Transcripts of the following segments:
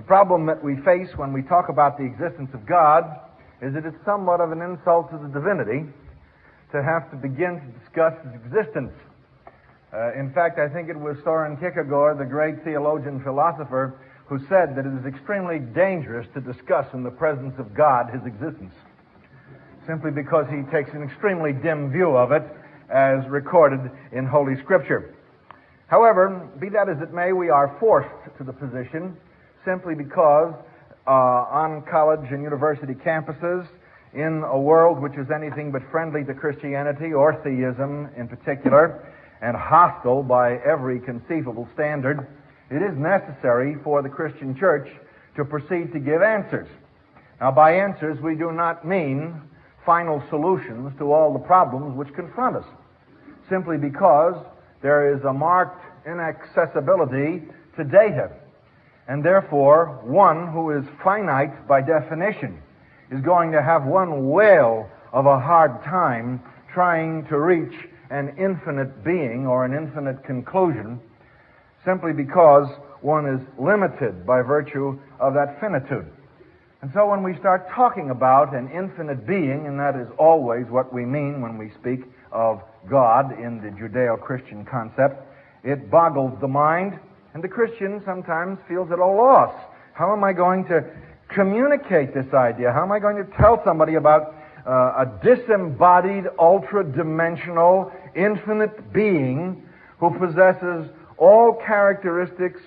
problem that we face when we talk about the existence of God is that it's somewhat of an insult to the divinity to have to begin to discuss his existence. In fact, I think it was Soren Kierkegaard, the great theologian philosopher, who said that it is extremely dangerous to discuss in the presence of God his existence, simply because he takes an extremely dim view of it as recorded in Holy Scripture. However, be that as it may, we are forced to the position simply because on college and university campuses, in a world which is anything but friendly to Christianity or theism in particular, and hostile by every conceivable standard, it is necessary for the Christian church to proceed to give answers. Now, by answers, we do not mean final solutions to all the problems which confront us, simply because there is a marked inaccessibility to data, and therefore one who is finite by definition is going to have one whale of a hard time trying to reach an infinite being or an infinite conclusion, simply because one is limited by virtue of that finitude. And so when we start talking about an infinite being, and that is always what we mean when we speak of God in the Judeo-Christian concept, it boggles the mind, and the Christian sometimes feels at a loss. How am I going to communicate this idea? How am I going to tell somebody about a disembodied, ultra-dimensional, infinite being who possesses all characteristics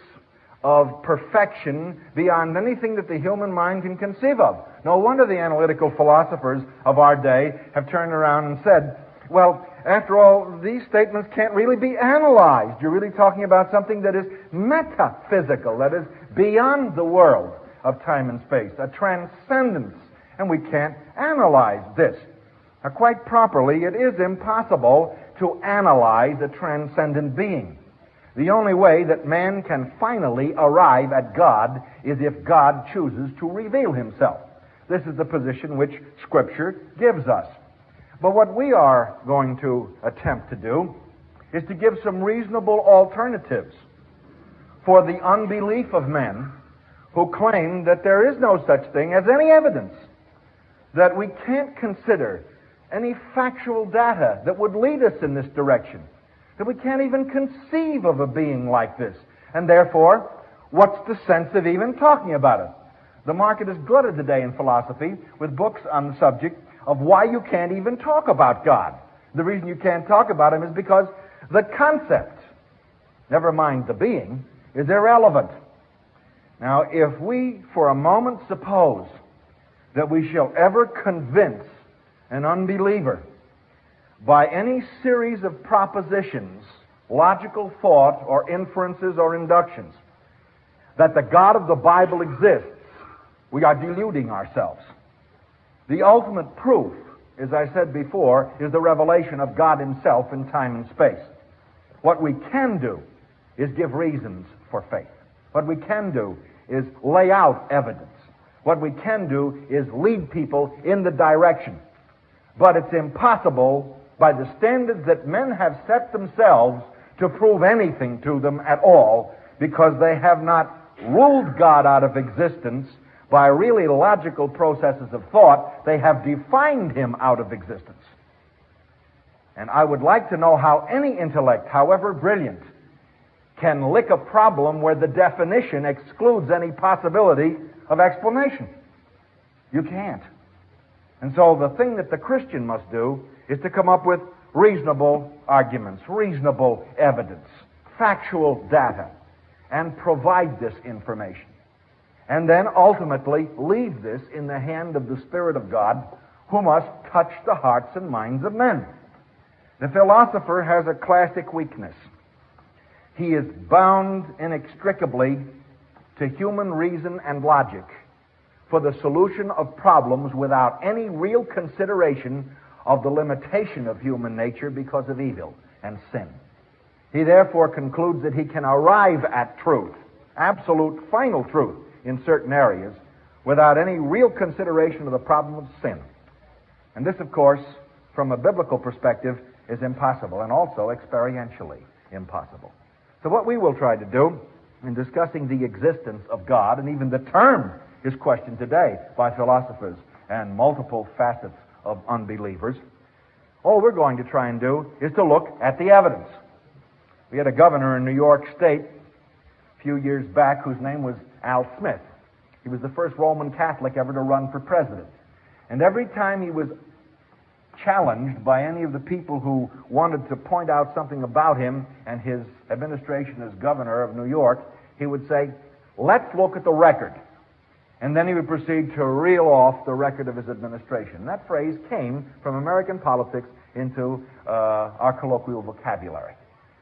of perfection beyond anything that the human mind can conceive of? No wonder the analytical philosophers of our day have turned around and said, well, after all, these statements can't really be analyzed. You're really talking about something that is metaphysical, that is beyond the world of time and space, a transcendence, and we can't analyze this. Now, quite properly, it is impossible to analyze a transcendent being. The only way that man can finally arrive at God is if God chooses to reveal himself. This is the position which Scripture gives us. But what we are going to attempt to do is to give some reasonable alternatives for the unbelief of men who claim that there is no such thing as any evidence, that we can't consider any factual data that would lead us in this direction, that we can't even conceive of a being like this. And therefore, what's the sense of even talking about it? The market is glutted today in philosophy with books on the subject of why you can't even talk about God. The reason you can't talk about him is because the concept, never mind the being, is irrelevant. Now, if we for a moment suppose that we shall ever convince an unbeliever by any series of propositions, logical thought, or inferences or inductions, that the God of the Bible exists, we are deluding ourselves. The ultimate proof, as I said before, is the revelation of God himself in time and space. What we can do is give reasons for faith. What we can do is lay out evidence. What we can do is lead people in the direction. But it's impossible by the standards that men have set themselves to prove anything to them at all, because they have not ruled God out of existence by really logical processes of thought. They have defined him out of existence. And I would like to know how any intellect, however brilliant, can lick a problem where the definition excludes any possibility of explanation. You can't. And so the thing that the Christian must do is to come up with reasonable arguments, reasonable evidence, factual data, and provide this information. And then ultimately leave this in the hand of the Spirit of God, who must touch the hearts and minds of men. The philosopher has a classic weakness. He is bound inextricably to human reason and logic for the solution of problems without any real consideration of the limitation of human nature because of evil and sin. He therefore concludes that he can arrive at truth, absolute final truth in certain areas, without any real consideration of the problem of sin. And this, of course, from a biblical perspective, is impossible, and also experientially impossible. So what we will try to do in discussing the existence of God, and even the term is questioned today by philosophers and multiple facets of unbelievers. All we're going to try and do is to look at the evidence. We had a governor in New York State a few years back whose name was Al Smith. He was the first Roman Catholic ever to run for president. And every time he was challenged by any of the people who wanted to point out something about him and his administration as governor of New York, he would say, "Let's look at the record." And then he would proceed to reel off the record of his administration. That phrase came from American politics into our colloquial vocabulary.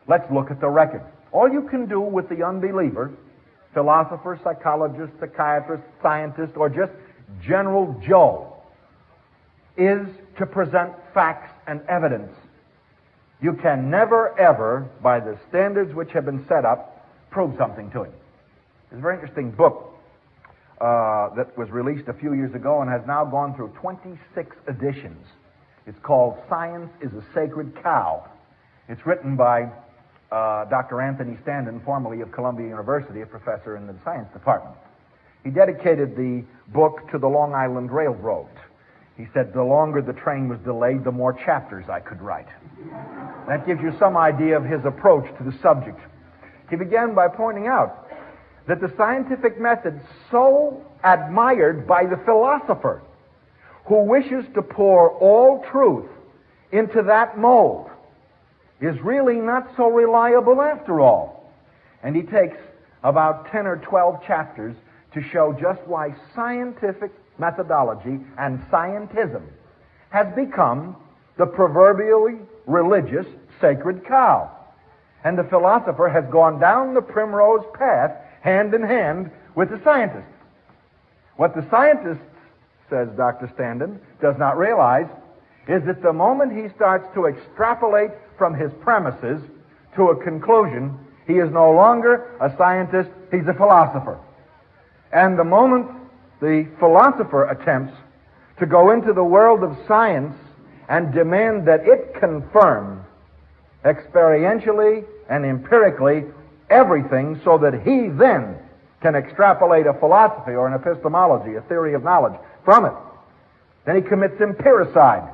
Let's look at the record. All you can do with the unbeliever, philosopher, psychologist, psychiatrist, scientist, or just General Joe, is to present facts and evidence. You can never, ever, by the standards which have been set up, prove something to him. There's a very interesting book that was released a few years ago and has now gone through 26 editions. It's called Science is a Sacred Cow. It's written by Dr. Anthony Standen, formerly of Columbia University, a professor in the science department. He dedicated the book to the Long Island Railroad. He said, the longer the train was delayed, the more chapters I could write. That gives you some idea of his approach to the subject. He began by pointing out that the scientific method so admired by the philosopher who wishes to pour all truth into that mold is really not so reliable after all. And he takes about 10 or 12 chapters to show just why scientific methodology and scientism has become the proverbially religious sacred cow. And the philosopher has gone down the primrose path hand in hand with the scientists. What the scientist, says Dr. Standen, does not realize is that the moment he starts to extrapolate from his premises to a conclusion, he is no longer a scientist, he's a philosopher. And the moment the philosopher attempts to go into the world of science and demand that it confirm experientially and empirically everything so that he then can extrapolate a philosophy or an epistemology, a theory of knowledge from it, then he commits empiricide,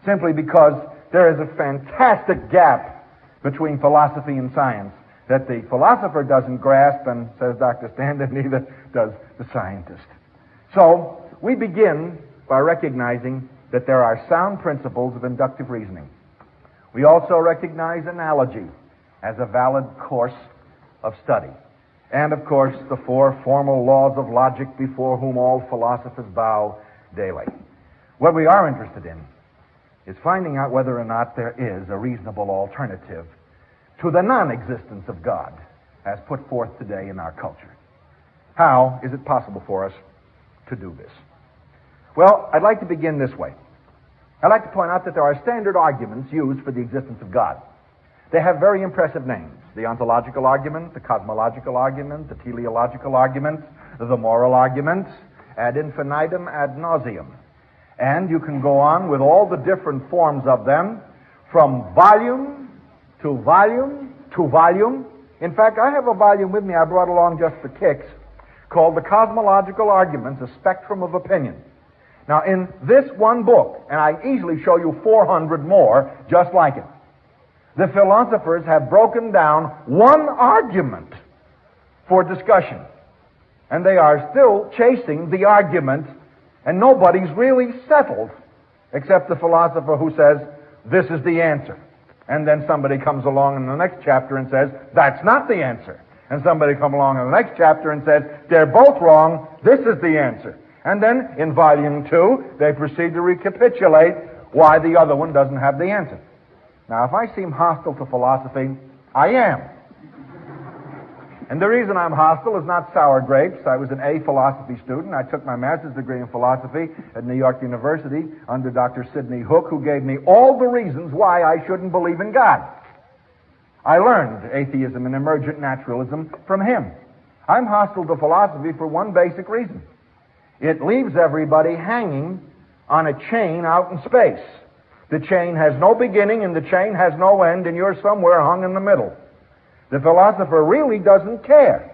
simply because there is a fantastic gap between philosophy and science that the philosopher doesn't grasp, and, says Dr. Standen, neither does the scientist. So we begin by recognizing that there are sound principles of inductive reasoning. We also recognize analogy as a valid course of study. And, of course, the four formal laws of logic before whom all philosophers bow daily. What we are interested in is finding out whether or not there is a reasonable alternative to the non-existence of God as put forth today in our culture. How is it possible for us to do this? Well, I'd like to begin this way. I'd like to point out that there are standard arguments used for the existence of God. They have very impressive names. The ontological argument, the cosmological argument, the teleological argument, the moral argument, ad infinitum, ad nauseum. And you can go on with all the different forms of them from volume to volume to volume. In fact, I have a volume with me I brought along just for kicks called The Cosmological Arguments, A Spectrum of Opinion. Now, in this one book, and I easily show you 400 more just like it, the philosophers have broken down one argument for discussion. And they are still chasing the argument, and nobody's really settled except the philosopher who says, this is the answer. And then somebody comes along in the next chapter and says, that's not the answer. And somebody comes along in the next chapter and says, they're both wrong, this is the answer. And then in volume 2, they proceed to recapitulate why the other one doesn't have the answer. Now, if I seem hostile to philosophy, I am. And the reason I'm hostile is not sour grapes. I was an A philosophy student. I took my master's degree in philosophy at New York University under Dr. Sidney Hook, who gave me all the reasons why I shouldn't believe in God. I learned atheism and emergent naturalism from him. I'm hostile to philosophy for one basic reason. It leaves everybody hanging on a chain out in space. The chain has no beginning and the chain has no end, and you're somewhere hung in the middle. The philosopher really doesn't care.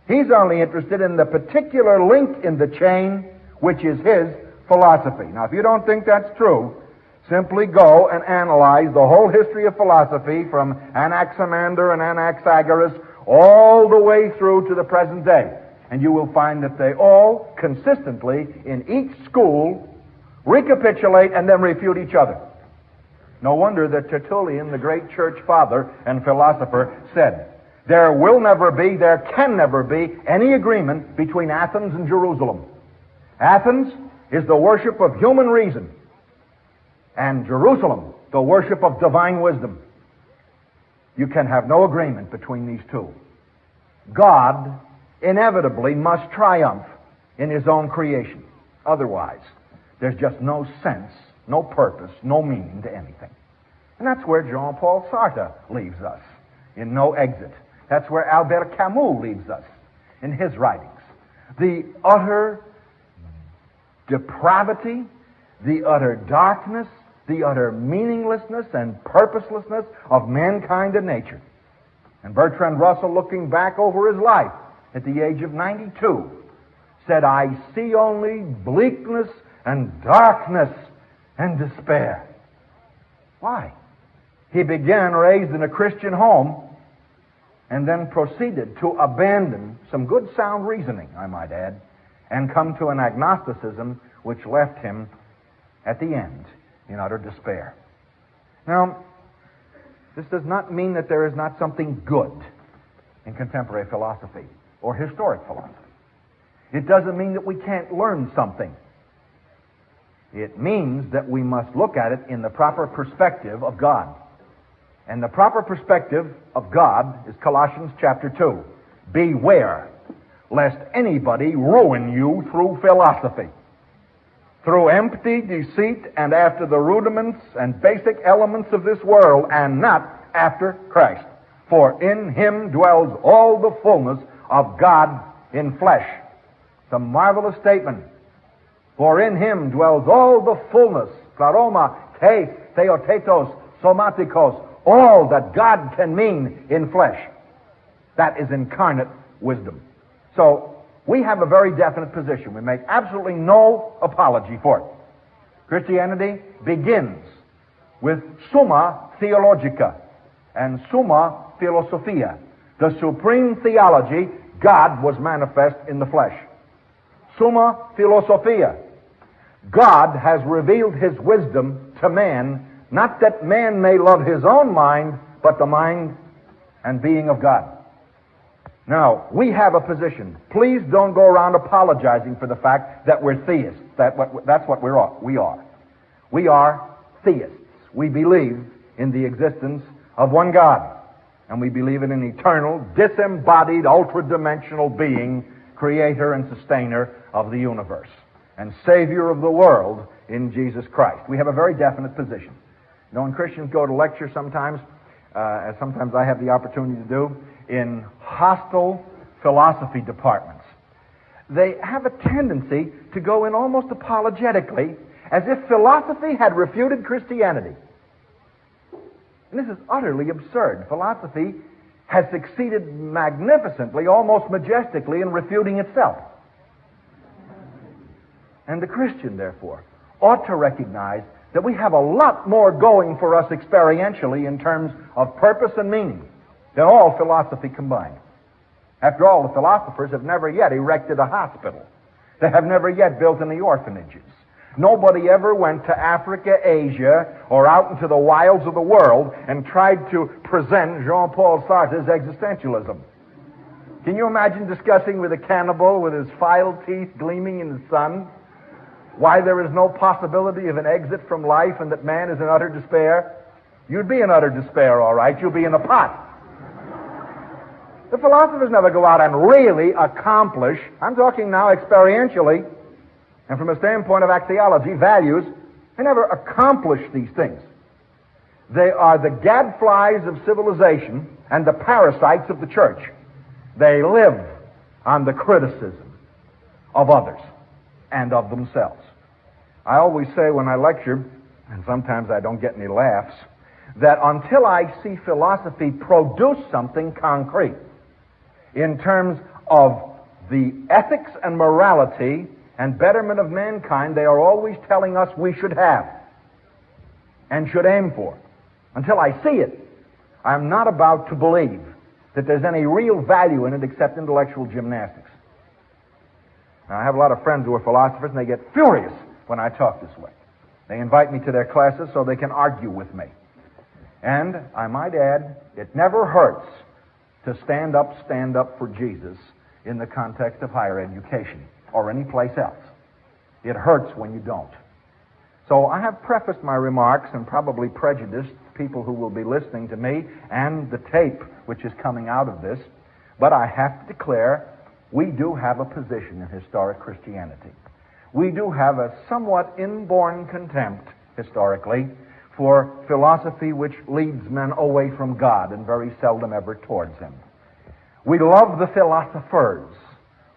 He's only interested in the particular link in the chain, which is his philosophy. Now, if you don't think that's true, simply go and analyze the whole history of philosophy from Anaximander and Anaxagoras all the way through to the present day. And you will find that they all consistently, in each school, recapitulate and then refute each other. No wonder that Tertullian, the great church father and philosopher, said, there will never be, there can never be any agreement between Athens and Jerusalem. Athens is the worship of human reason, and Jerusalem, the worship of divine wisdom. You can have no agreement between these two. God inevitably must triumph in his own creation. Otherwise, there's just no sense, no purpose, no meaning to anything. And that's where Jean-Paul Sartre leaves us, in No Exit. That's where Albert Camus leaves us in his writings. The utter depravity, the utter darkness, the utter meaninglessness and purposelessness of mankind and nature. And Bertrand Russell, looking back over his life at the age of 92, said, I see only bleakness and darkness and despair. Why? He began raised in a Christian home and then proceeded to abandon some good sound reasoning, I might add, and come to an agnosticism which left him at the end in utter despair. Now, this does not mean that there is not something good in contemporary philosophy or historic philosophy. It doesn't mean that we can't learn something. It means that we must look at it in the proper perspective of God. And the proper perspective of God is Colossians chapter 2. Beware lest anybody ruin you through philosophy, through empty deceit and after the rudiments and basic elements of this world, and not after Christ. For in him dwells all the fullness of God in flesh. It's a marvelous statement. For in him dwells all the fullness, pleroma, theotetos, somatikos, all that God can mean in flesh. That is incarnate wisdom. So, we have a very definite position. We make absolutely no apology for it. Christianity begins with summa theologica and summa philosophia. The supreme theology, God was manifest in the flesh. Summa philosophia. God has revealed his wisdom to man, not that man may love his own mind, but the mind and being of God. Now, we have a position. Please don't go around apologizing for the fact that we're theists. That's what we are. We are theists. We believe in the existence of one God. And we believe in an eternal, disembodied, ultra-dimensional being, creator and sustainer of the universe, and Savior of the world in Jesus Christ. We have a very definite position. You know, when Christians go to lecture sometimes, as sometimes I have the opportunity to do, in hostile philosophy departments, they have a tendency to go in almost apologetically as if philosophy had refuted Christianity. And this is utterly absurd. Philosophy has succeeded magnificently, almost majestically, in refuting itself. And the Christian, therefore, ought to recognize that we have a lot more going for us experientially in terms of purpose and meaning than all philosophy combined. After all, the philosophers have never yet erected a hospital. They have never yet built any orphanages. Nobody ever went to Africa, Asia, or out into the wilds of the world and tried to present Jean-Paul Sartre's existentialism. Can you imagine discussing with a cannibal with his filed teeth gleaming in the sun why there is no possibility of an exit from life and that man is in utter despair? You'd be in utter despair, all right. You'll be in a pot. The philosophers never go out and really accomplish, I'm talking now experientially, and from a standpoint of axiology, values, they never accomplish these things. They are the gadflies of civilization and the parasites of the church. They live on the criticism of others and of themselves. I always say when I lecture, and sometimes I don't get any laughs, that until I see philosophy produce something concrete in terms of the ethics and morality and betterment of mankind they are always telling us we should have and should aim for, until I see it, I'm not about to believe that there's any real value in it except intellectual gymnastics. Now, I have a lot of friends who are philosophers, and they get furious when I talk this way. They invite me to their classes so they can argue with me. And I might add, it never hurts to stand up for Jesus in the context of higher education or any place else. It hurts when you don't. So I have prefaced my remarks and probably prejudiced people who will be listening to me and the tape which is coming out of this, but I have to declare we do have a position in historic Christianity. We do have a somewhat inborn contempt, historically, for philosophy which leads men away from God and very seldom ever towards Him. We love the philosophers.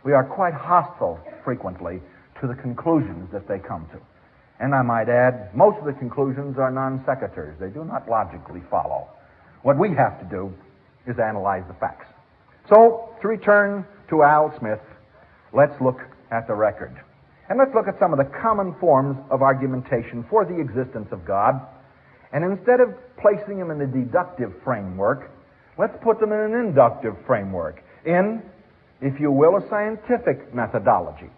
We are quite hostile, frequently, to the conclusions that they come to. And I might add, most of the conclusions are non sequiturs. They do not logically follow. What we have to do is analyze the facts. So, to return to Al Smith, let's look at the record. And let's look at some of the common forms of argumentation for the existence of God. And instead of placing them in a deductive framework, let's put them in an inductive framework, in, if you will, a scientific methodology.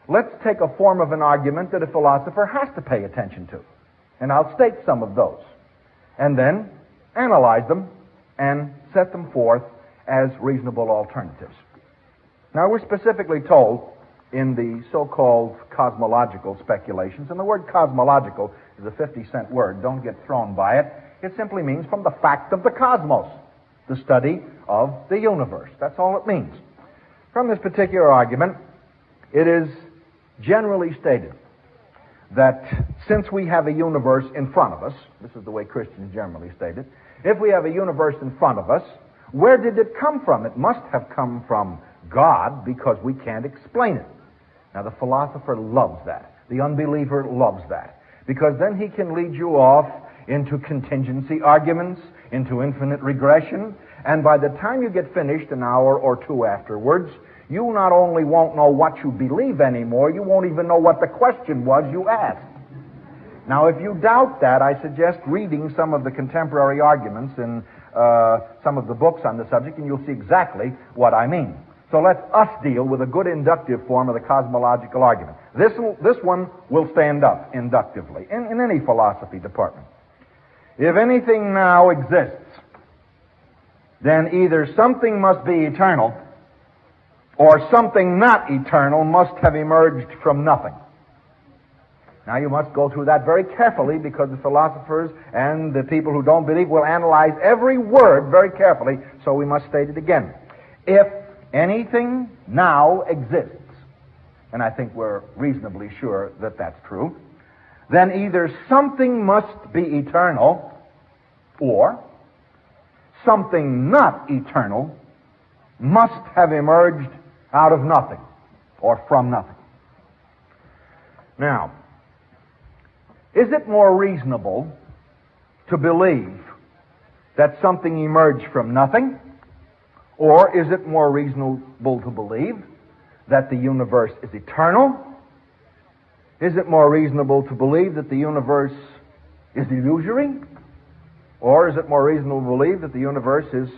Let's take a form of an argument that a philosopher has to pay attention to. And I'll state some of those. And then analyze them and set them forth as reasonable alternatives. Now, we're specifically told in the so-called cosmological speculations, and the word cosmological is a 50-cent word, don't get thrown by it. It simply means from the fact of the cosmos, the study of the universe. That's all it means. From this particular argument, it is generally stated that since we have a universe in front of us, this is the way Christians generally state it, if we have a universe in front of us, where did it come from? It must have come from God, because we can't explain it. Now, the philosopher loves that. The unbeliever loves that, because then he can lead you off into contingency arguments, into infinite regression, and by the time you get finished an hour or two afterwards, you not only won't know what you believe anymore, you won't even know what the question was you asked. Now, if you doubt that, I suggest reading some of the contemporary arguments in some of the books on the subject, and you'll see exactly what I mean. So let us deal with a good inductive form of the cosmological argument. This one will stand up inductively in any philosophy department. If anything now exists, then either something must be eternal, or something not eternal must have emerged from nothing. Now, you must go through that very carefully, because the philosophers and the people who don't believe will analyze every word very carefully, so we must state it again. If anything now exists, and I think we're reasonably sure that that's true, then either something must be eternal, or something not eternal must have emerged out of nothing, or from nothing. Now, is it more reasonable to believe that something emerged from nothing, or is it more reasonable to believe that the universe is eternal? Is it more reasonable to believe that the universe is illusory? Or is it more reasonable to believe that the universe is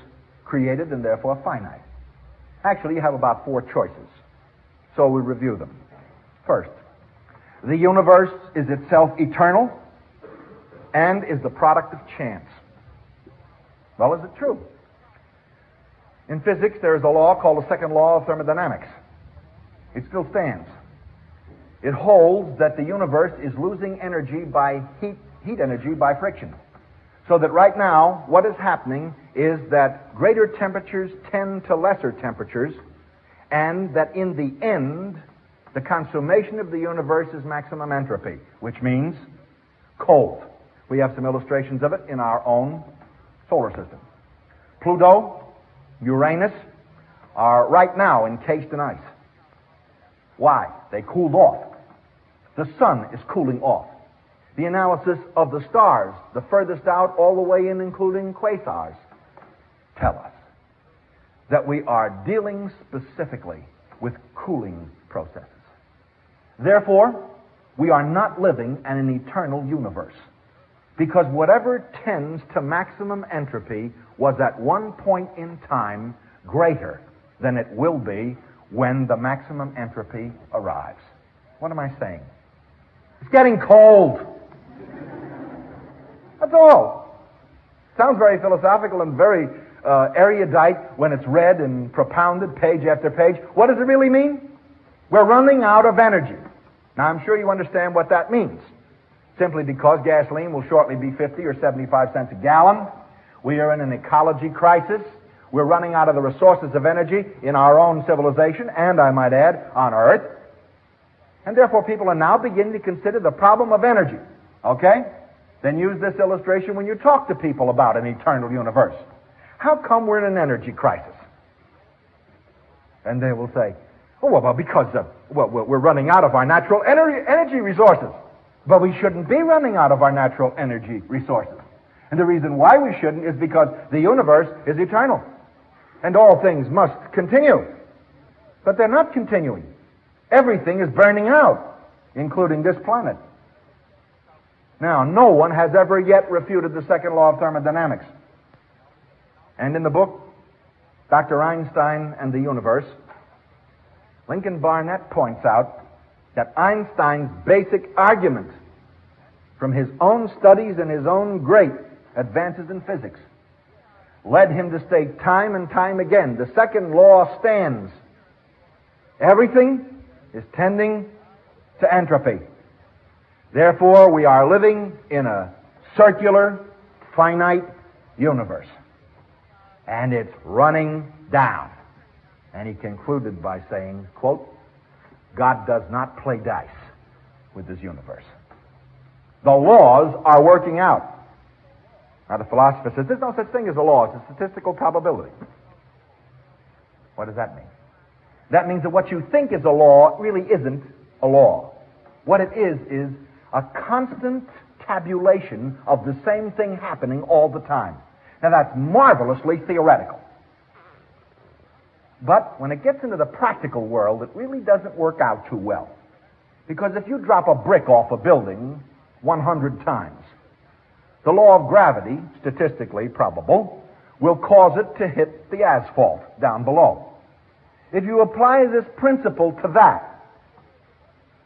created and therefore finite? Actually, you have about four choices. So we review them. First, the universe is itself eternal and is the product of chance. Well, is it true? In physics, there is a law called the second law of thermodynamics. It still stands. It holds that the universe is losing energy by heat energy by friction. So that right now, what is happening is that greater temperatures tend to lesser temperatures, and that in the end, the consummation of the universe is maximum entropy, which means cold. We have some illustrations of it in our own solar system. Pluto, Uranus are right now encased in ice. Why? They cooled off. The sun is cooling off. The analysis of the stars, the furthest out all the way in, including quasars, tell us that we are dealing specifically with cooling processes. Therefore, we are not living in an eternal universe, because whatever tends to maximum entropy was at one point in time greater than it will be when the maximum entropy arrives. What am I saying? It's getting cold. That's all. Sounds very philosophical and very erudite when it's read and propounded page after page. What does it really mean? We're running out of energy. Now, I'm sure you understand what that means. Simply because gasoline will shortly be 50 or 75 cents a gallon. We are in an ecology crisis. We're running out of the resources of energy in our own civilization, and I might add, on Earth. And therefore, people are now beginning to consider the problem of energy. Okay? Then use this illustration when you talk to people about an eternal universe. How come we're in an energy crisis? And they will say, oh, well, because we're running out of our natural energy resources. But we shouldn't be running out of our natural energy resources. And the reason why we shouldn't is because the universe is eternal. And all things must continue. But they're not continuing. Everything is burning out, including this planet. Now, no one has ever yet refuted the second law of thermodynamics. And in the book, Dr. Einstein and the Universe, Lincoln Barnett points out that Einstein's basic argument from his own studies and his own great advances in physics led him to state time and time again, the second law stands. Everything is tending to entropy. Therefore, we are living in a circular, finite universe. And it's running down. And he concluded by saying, quote, God does not play dice with this universe. The laws are working out. Now, the philosopher says, there's no such thing as a law. It's a statistical probability. What does that mean? That means that what you think is a law really isn't a law. What it is a constant tabulation of the same thing happening all the time. Now, that's marvelously theoretical. But when it gets into the practical world, it really doesn't work out too well. Because if you drop a brick off a building 100 times, the law of gravity, statistically probable, will cause it to hit the asphalt down below. If you apply this principle to that,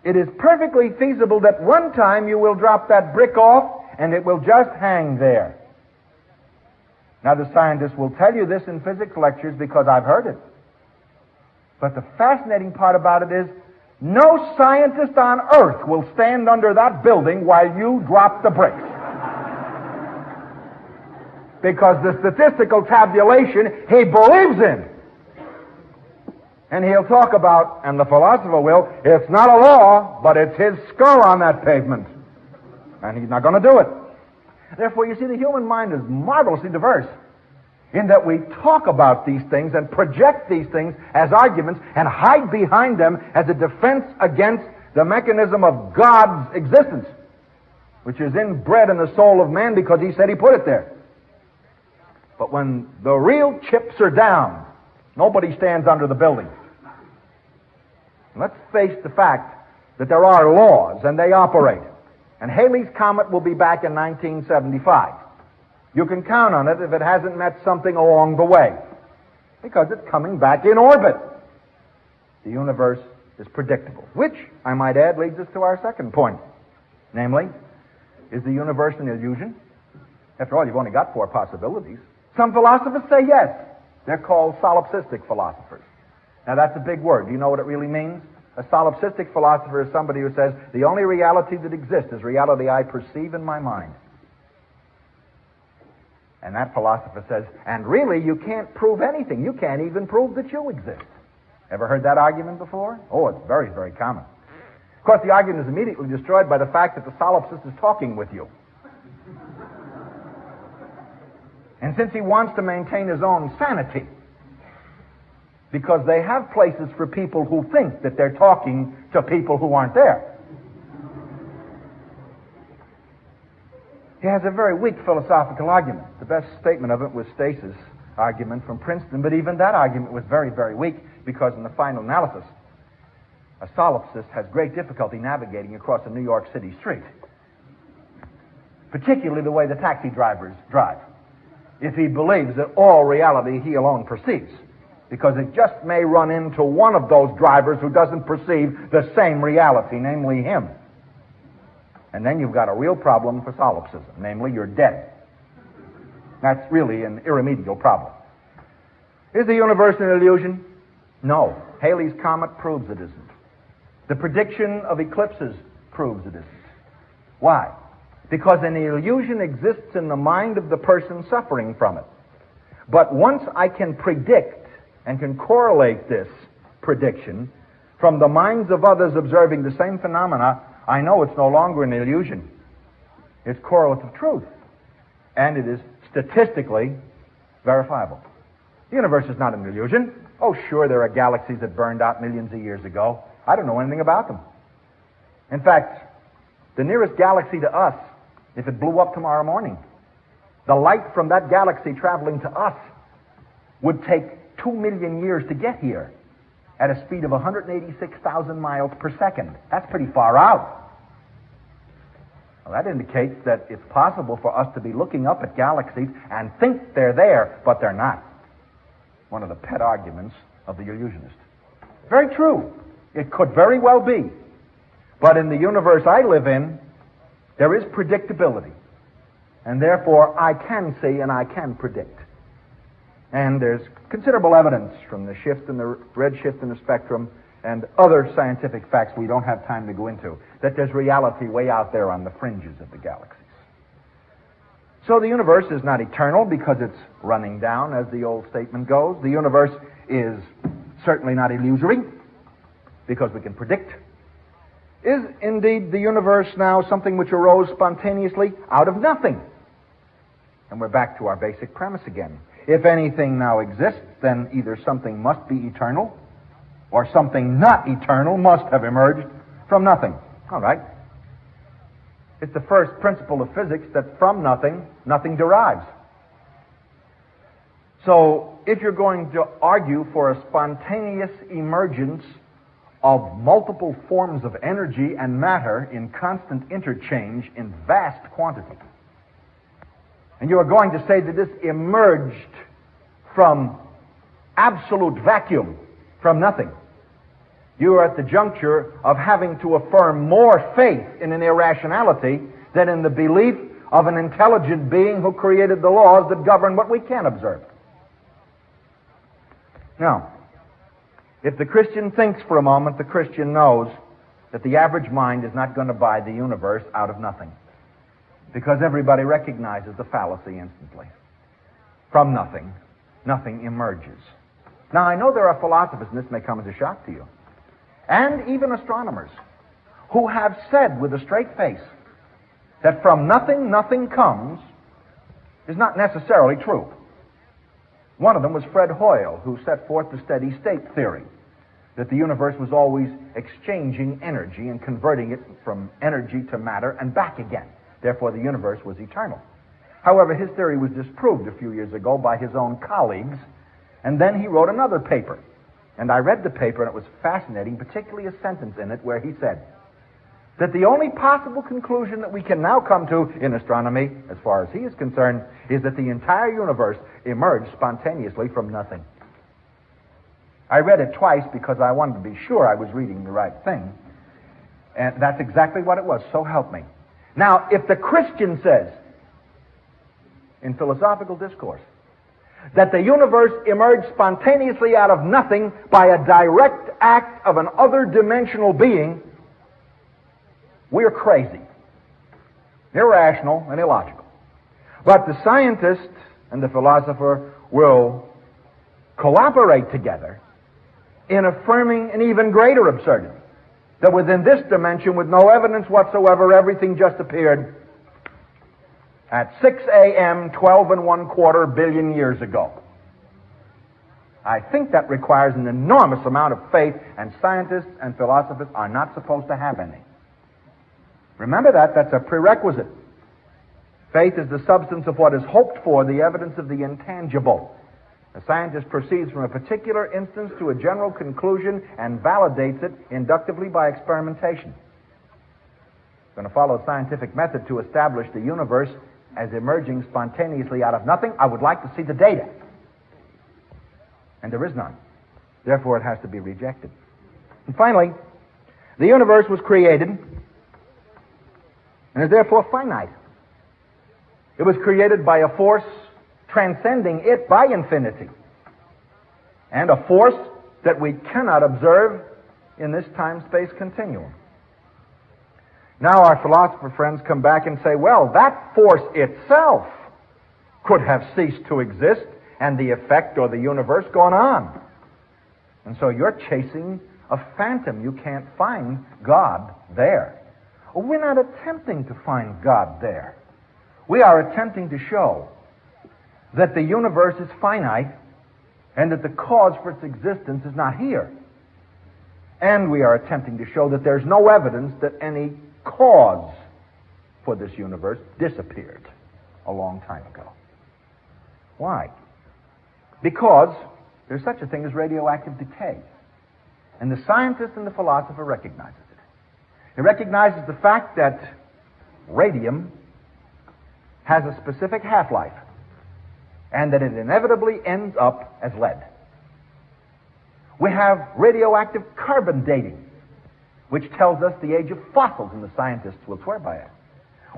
it is perfectly feasible that one time you will drop that brick off and it will just hang there. Now, the scientists will tell you this in physics lectures because I've heard it. But the fascinating part about it is no scientist on earth will stand under that building while you drop the bricks. Because the statistical tabulation he believes in. And he'll talk about, and the philosopher will, it's not a law, but it's his skull on that pavement. And he's not going to do it. Therefore, you see, the human mind is marvelously diverse in that we talk about these things and project these things as arguments and hide behind them as a defense against the mechanism of God's existence, which is inbred in the soul of man because he said he put it there. But when the real chips are down, nobody stands under the building. Let's face the fact that there are laws and they operate. And Halley's Comet will be back in 1975. You can count on it if it hasn't met something along the way, because it's coming back in orbit. The universe is predictable, which, I might add, leads us to our second point. Namely, is the universe an illusion? After all, you've only got 4 possibilities. Some philosophers say yes. They're called solipsistic philosophers. Now, that's a big word. Do you know what it really means? A solipsistic philosopher is somebody who says, the only reality that exists is reality I perceive in my mind. And that philosopher says, and really, you can't prove anything. You can't even prove that you exist. Ever heard that argument before? Oh, it's very, very common. Of course, the argument is immediately destroyed by the fact that the solipsist is talking with you. And since he wants to maintain his own sanity, because they have places for people who think that they're talking to people who aren't there. He has a very weak philosophical argument. The best statement of it was Stace's argument from Princeton, but even that argument was very, very weak because in the final analysis, a solipsist has great difficulty navigating across a New York City street, particularly the way the taxi drivers drive, if he believes that all reality he alone perceives, because it just may run into one of those drivers who doesn't perceive the same reality, namely him. And then you've got a real problem for solipsism, namely you're dead. That's really an irremediable problem. Is the universe an illusion? No. Halley's Comet proves it isn't. The prediction of eclipses proves it isn't. Why? Because an illusion exists in the mind of the person suffering from it. But once I can predict and can correlate this prediction from the minds of others observing the same phenomena, I know it's no longer an illusion. It's correlative truth. And it is statistically verifiable. The universe is not an illusion. Oh, sure, there are galaxies that burned out millions of years ago. I don't know anything about them. In fact, the nearest galaxy to us, if it blew up tomorrow morning, the light from that galaxy traveling to us would take 2 million years to get here at a speed of 186,000 miles per second. That's pretty far out. Well, that indicates that it's possible for us to be looking up at galaxies and think they're there, but they're not. One of the pet arguments of the illusionist. Very true. It could very well be. But in the universe I live in, there is predictability. And therefore, I can see and I can predict. And there's considerable evidence from the shift in the red shift in the spectrum and other scientific facts we don't have time to go into, that there's reality way out there on the fringes of the galaxies. So the universe is not eternal because it's running down, as the old statement goes. The universe is certainly not illusory because we can predict. Is indeed the universe now something which arose spontaneously out of nothing? And we're back to our basic premise again. If anything now exists, then either something must be eternal or something not eternal must have emerged from nothing. All right. It's the first principle of physics that from nothing, nothing derives. So if you're going to argue for a spontaneous emergence of multiple forms of energy and matter in constant interchange in vast quantity, and you are going to say that this emerged from absolute vacuum, from nothing, you are at the juncture of having to affirm more faith in an irrationality than in the belief of an intelligent being who created the laws that govern what we can observe. Now, if the Christian thinks for a moment, the Christian knows that the average mind is not going to buy the universe out of nothing, because everybody recognizes the fallacy instantly. From nothing, nothing emerges. Now, I know there are philosophers, and this may come as a shock to you, and even astronomers, who have said with a straight face that from nothing, nothing comes is not necessarily true. One of them was Fred Hoyle, who set forth the steady state theory, that the universe was always exchanging energy and converting it from energy to matter and back again. Therefore, the universe was eternal. However, his theory was disproved a few years ago by his own colleagues, and then he wrote another paper. And I read the paper, and it was fascinating, particularly a sentence in it where he said that the only possible conclusion that we can now come to in astronomy, as far as he is concerned, is that the entire universe emerged spontaneously from nothing. I read it twice because I wanted to be sure I was reading the right thing. And that's exactly what it was, so help me. Now, if the Christian says, in philosophical discourse, that the universe emerged spontaneously out of nothing by a direct act of an other-dimensional being, we're crazy, irrational, and illogical. But the scientist and the philosopher will cooperate together in affirming an even greater absurdity, that within this dimension, with no evidence whatsoever, everything just appeared at 6 a.m. 12 1/4 billion years ago. I think that requires an enormous amount of faith, and scientists and philosophers are not supposed to have any. Remember that. That's a prerequisite. Faith is the substance of what is hoped for, the evidence of the intangible. A scientist proceeds from a particular instance to a general conclusion and validates it inductively by experimentation. We're going to follow a scientific method to establish the universe as emerging spontaneously out of nothing. I would like to see the data. And there is none. Therefore, it has to be rejected. And finally, the universe was created and is therefore finite. It was created by a force transcending it by infinity, and a force that we cannot observe in this time-space continuum. Now our philosopher friends come back and say, well, that force itself could have ceased to exist and the effect or the universe gone on. And so you're chasing a phantom. You can't find God there. We're not attempting to find God there. We are attempting to show that the universe is finite and that the cause for its existence is not here. And we are attempting to show that there's no evidence that any cause for this universe disappeared a long time ago. Why? Because there's such a thing as radioactive decay. And the scientist and the philosopher recognizes it. He recognizes the fact that radium has a specific half-life, and that it inevitably ends up as lead. We have radioactive carbon dating, which tells us the age of fossils, and the scientists will swear by it.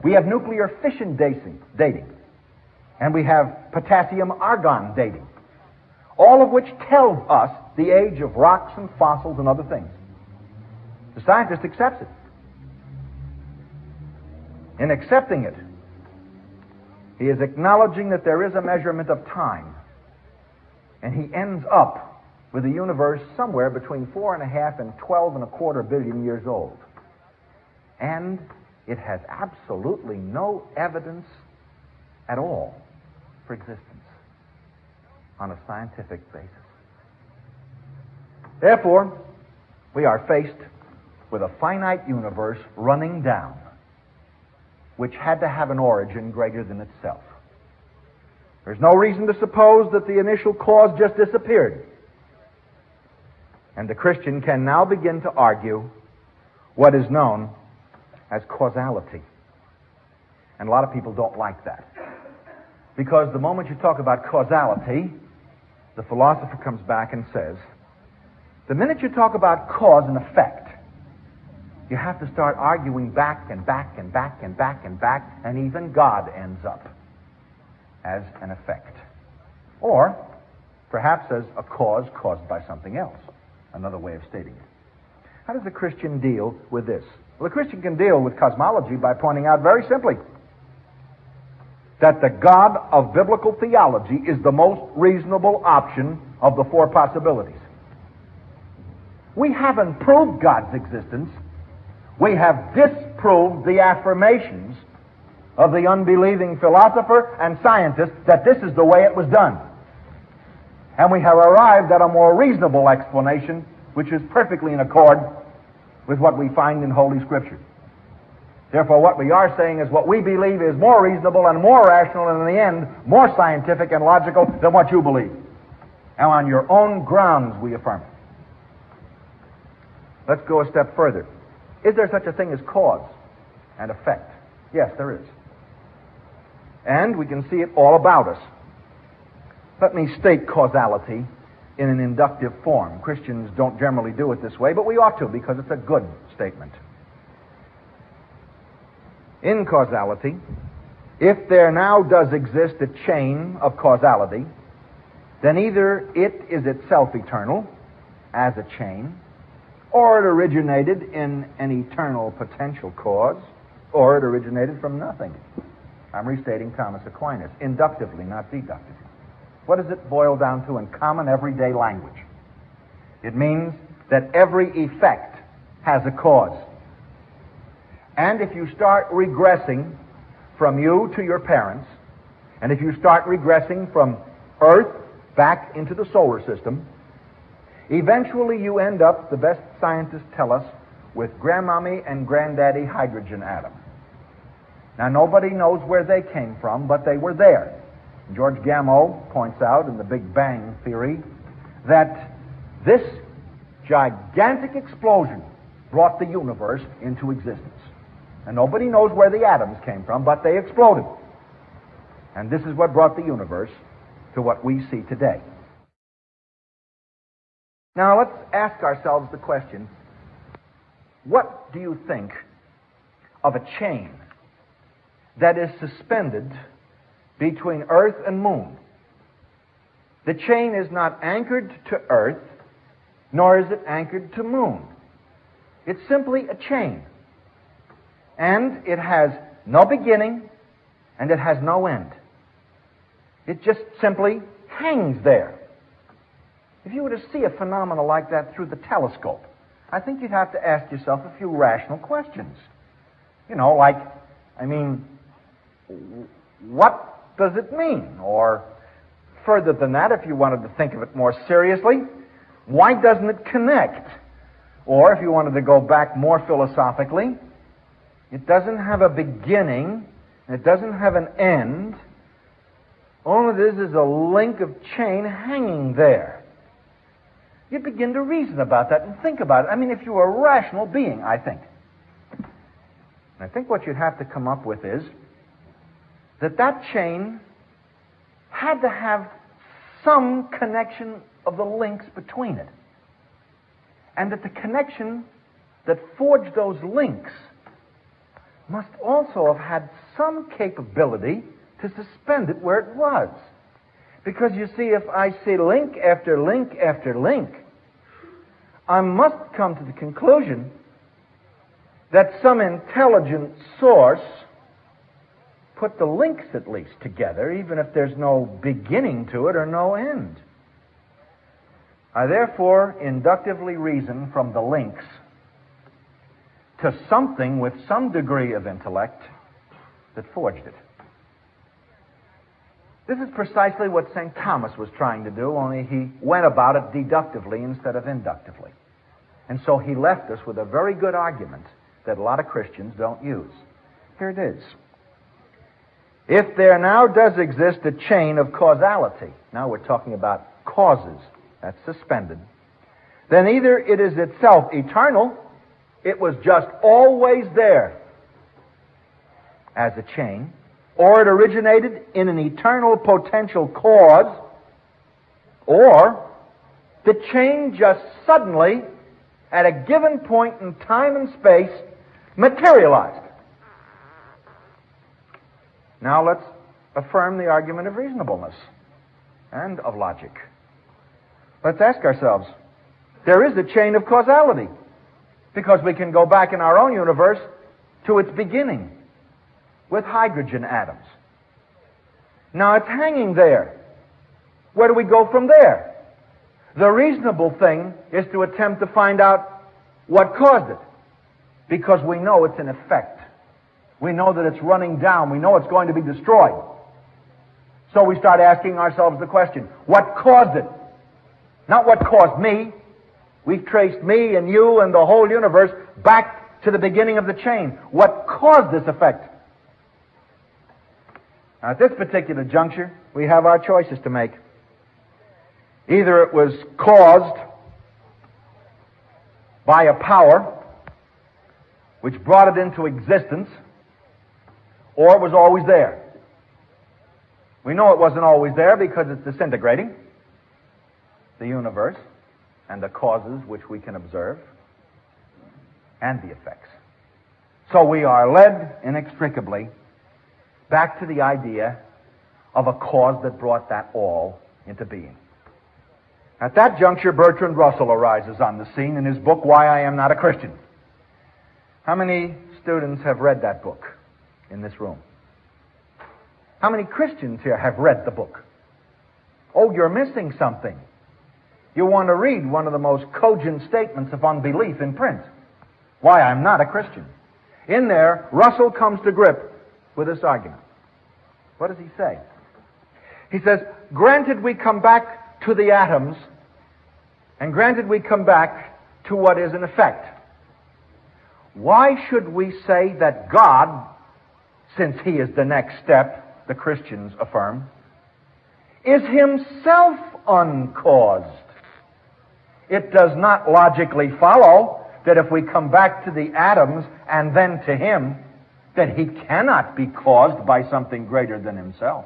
We have nuclear fission dating, and we have potassium-argon dating, all of which tells us the age of rocks and fossils and other things. The scientist accepts it. In accepting it, he is acknowledging that there is a measurement of time, and he ends up with a universe somewhere between 4.5 and 12.25 billion years old. And it has absolutely no evidence at all for existence on a scientific basis. Therefore, we are faced with a finite universe running down, which had to have an origin greater than itself. There's no reason to suppose that the initial cause just disappeared. And the Christian can now begin to argue what is known as causality. And a lot of people don't like that. Because the moment you talk about causality, the philosopher comes back and says, the minute you talk about cause and effect, you have to start arguing back and back and back and back and back, and even God ends up as an effect. Or perhaps as a cause caused by something else. Another way of stating it. How does a Christian deal with this? Well, a Christian can deal with cosmology by pointing out very simply that the God of biblical theology is the most reasonable option of the four possibilities. We haven't proved God's existence. We have disproved the affirmations of the unbelieving philosopher and scientist that this is the way it was done. And we have arrived at a more reasonable explanation, which is perfectly in accord with what we find in Holy Scripture. Therefore, what we are saying is what we believe is more reasonable and more rational, and in the end, more scientific and logical than what you believe. And on your own grounds, we affirm it. Let's go a step further. Is there such a thing as cause and effect? Yes, there is. And we can see it all about us. Let me state causality in an inductive form. Christians don't generally do it this way, but we ought to, because it's a good statement. In causality, if there now does exist a chain of causality, then either it is itself eternal as a chain, or it originated in an eternal potential cause, or it originated from nothing. I'm restating Thomas Aquinas, inductively, not deductively. What does it boil down to in common everyday language? It means that every effect has a cause. And if you start regressing from you to your parents, and if you start regressing from Earth back into the solar system, eventually you end up, the best scientists tell us, with grandmommy and granddaddy hydrogen atom. Now, nobody knows where they came from, but they were there. George Gamow points out in the Big Bang Theory that this gigantic explosion brought the universe into existence. And nobody knows where the atoms came from, but they exploded. And this is what brought the universe to what we see today. Now, let's ask ourselves the question, what do you think of a chain that is suspended between earth and moon? The chain is not anchored to earth, nor is it anchored to moon. It's simply a chain. And it has no beginning, and it has no end. It just simply hangs there. If you were to see a phenomenon like that through the telescope, I think you'd have to ask yourself a few rational questions. What does it mean? Or further than that, if you wanted to think of it more seriously, why doesn't it connect? Or if you wanted to go back more philosophically, it doesn't have a beginning, it doesn't have an end. All it is a link of chain hanging there. You begin to reason about that and think about it. If you were a rational being, I think. I think what you'd have to come up with is that chain had to have some connection of the links between it. And that the connection that forged those links must also have had some capability to suspend it where it was. Because you see, if I see link after link after link, I must come to the conclusion that some intelligent source put the links at least together, even if there's no beginning to it or no end. I therefore inductively reason from the links to something with some degree of intellect that forged it. This is precisely what St. Thomas was trying to do, only he went about it deductively instead of inductively. And so he left us with a very good argument that a lot of Christians don't use. Here it is. If there now does exist a chain of causality, now we're talking about causes, that's suspended, then either it is itself eternal, it was just always there as a chain, or it originated in an eternal potential cause, or the chain just suddenly, at a given point in time and space, materialized. Now let's affirm the argument of reasonableness and of logic. Let's ask ourselves, there is a chain of causality, because we can go back in our own universe to its beginning with hydrogen atoms. Now it's hanging there. Where do we go from there? The reasonable thing is to attempt to find out what caused it, because we know it's an effect. We know that it's running down. We know it's going to be destroyed. So we start asking ourselves the question, what caused it? Not what caused me. We've traced me and you and the whole universe back to the beginning of the chain. What caused this effect? Now, at this particular juncture, we have our choices to make. Either it was caused by a power which brought it into existence, or it was always there. We know it wasn't always there because it's disintegrating, the universe, and the causes which we can observe, and the effects. So we are led inextricably back to the idea of a cause that brought that all into being. At that juncture, Bertrand Russell arises on the scene in his book, Why I Am Not a Christian. How many students have read that book in this room? How many Christians here have read the book? Oh, you're missing something. You want to read one of the most cogent statements of unbelief in print. Why I'm not a Christian. In there, Russell comes to grip with this argument. What does he say? He says, granted we come back to the atoms, and granted we come back to what is an effect, why should we say that God since he is the next step, the Christians affirm, is himself uncaused. It does not logically follow that if we come back to the atoms and then to him, that he cannot be caused by something greater than himself.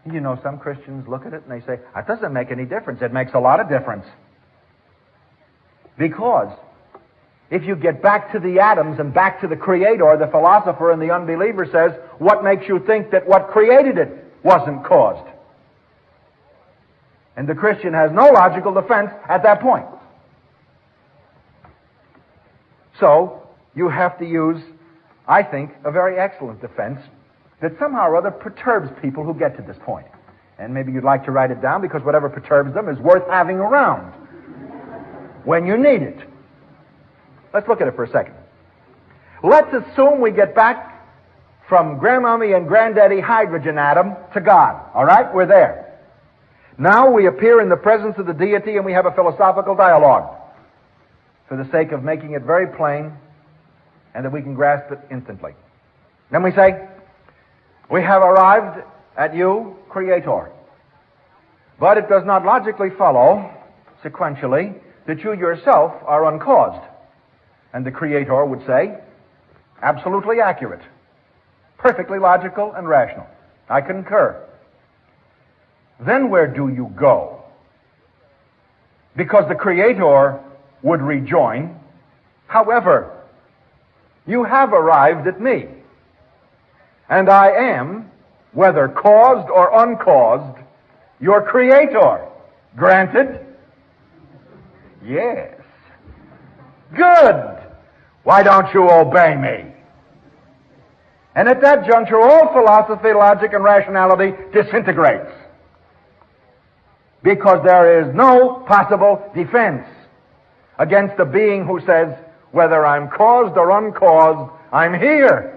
You know, some Christians look at it and they say, that doesn't make any difference. It makes a lot of difference. Because if you get back to the atoms and back to the Creator, the philosopher and the unbeliever says, what makes you think that what created it wasn't caused? And the Christian has no logical defense at that point. So, you have to use, I think, a very excellent defense that somehow or other perturbs people who get to this point. And maybe you'd like to write it down, because whatever perturbs them is worth having around when you need it. Let's look at it for a second. Let's assume we get back from Grandmommy and Granddaddy hydrogen atom to God. All right? We're there. Now we appear in the presence of the deity and we have a philosophical dialogue for the sake of making it very plain and that we can grasp it instantly. Then we say, we have arrived at you, Creator. But it does not logically follow, sequentially, that you yourself are uncaused. And the Creator would say, absolutely accurate, perfectly logical and rational. I concur. Then where do you go? Because the Creator would rejoin, however, you have arrived at me, and I am, whether caused or uncaused, your Creator. Granted? Yes. Good. Why don't you obey me? And at that juncture, all philosophy, logic, and rationality disintegrates. Because there is no possible defense against a being who says, whether I'm caused or uncaused, I'm here.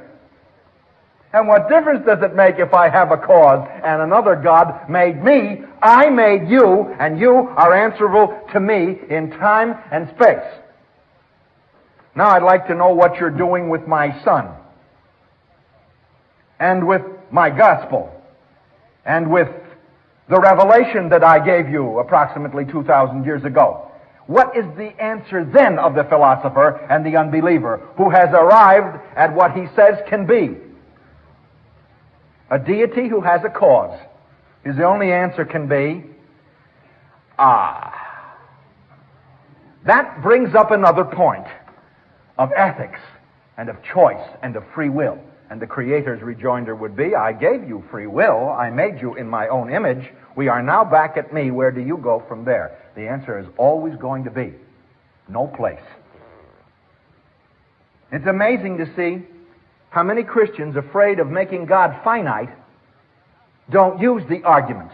And what difference does it make if I have a cause and another God made me? I made you, and you are answerable to me in time and space. Now I'd like to know what you're doing with my son, and with my gospel, and with the revelation that I gave you approximately 2,000 years ago. What is the answer then of the philosopher and the unbeliever who has arrived at what he says can be? A deity who has a cause. His only answer can be, That brings up another point of ethics and of choice and of free will. And the Creator's rejoinder would be, I gave you free will. I made you in my own image. We are now back at me. Where do you go from there? The answer is always going to be, no place. It's amazing to see how many Christians, afraid of making God finite, don't use the argument.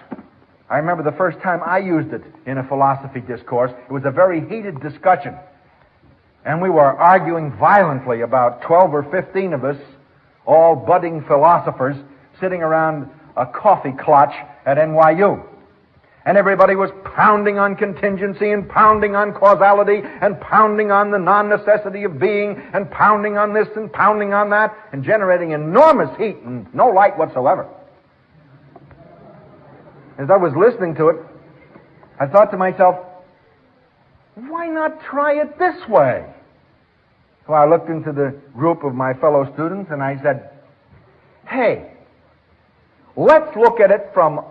I remember the first time I used it in a philosophy discourse. It was a very heated discussion. And we were arguing violently, about 12 or 15 of us, all budding philosophers, sitting around a coffee clutch at NYU. And everybody was pounding on contingency and pounding on causality and pounding on the non-necessity of being and pounding on this and pounding on that and generating enormous heat and no light whatsoever. As I was listening to it, I thought to myself, why not try it this way? So I looked into the group of my fellow students and I said, hey, let's look at it from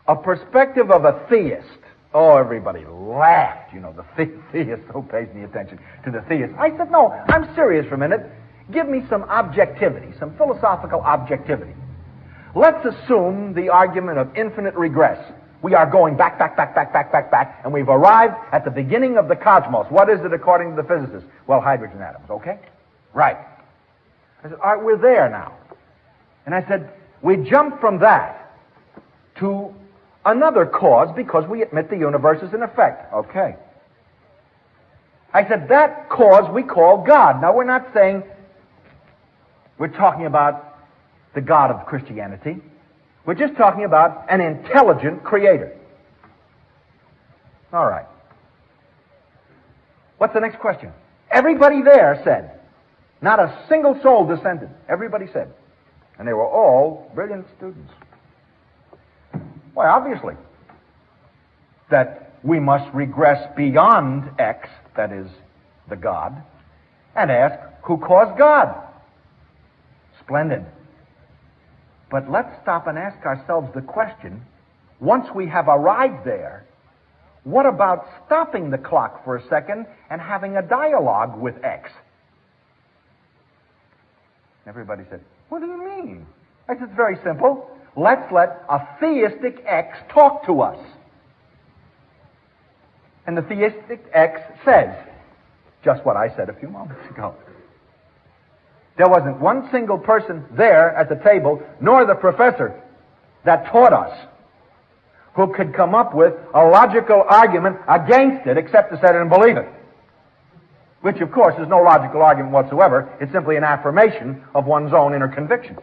a perspective of a theist. Oh, everybody laughed. You know, the theist, who pays any attention to the theist? I said, no, I'm serious for a minute. Give me some objectivity, some philosophical objectivity. Let's assume the argument of infinite regress. We are going back, and we've arrived at the beginning of the cosmos. What is it according to the physicists? Well, hydrogen atoms, okay? Right. I said, all right, we're there now. And I said, we jump from that to another cause because we admit the universe is in effect. Okay. I said, that cause we call God. Now, we're not saying we're talking about the God of Christianity. We're just talking about an intelligent creator. All right. What's the next question? Everybody there said, Not a single soul dissented. Everybody said. And they were all brilliant students. Why, obviously, that we must regress beyond X, that is, the God, and ask, who caused God? Splendid. But let's stop and ask ourselves the question, once we have arrived there, what about stopping the clock for a second and having a dialogue with X? Everybody said, what do you mean? I said, it's very simple. Let's let a theistic X talk to us. And the theistic X says just what I said a few moments ago. There wasn't one single person there at the table, nor the professor that taught us, who could come up with a logical argument against it except to say it and believe it. Which, of course, is no logical argument whatsoever. It's simply an affirmation of one's own inner conviction.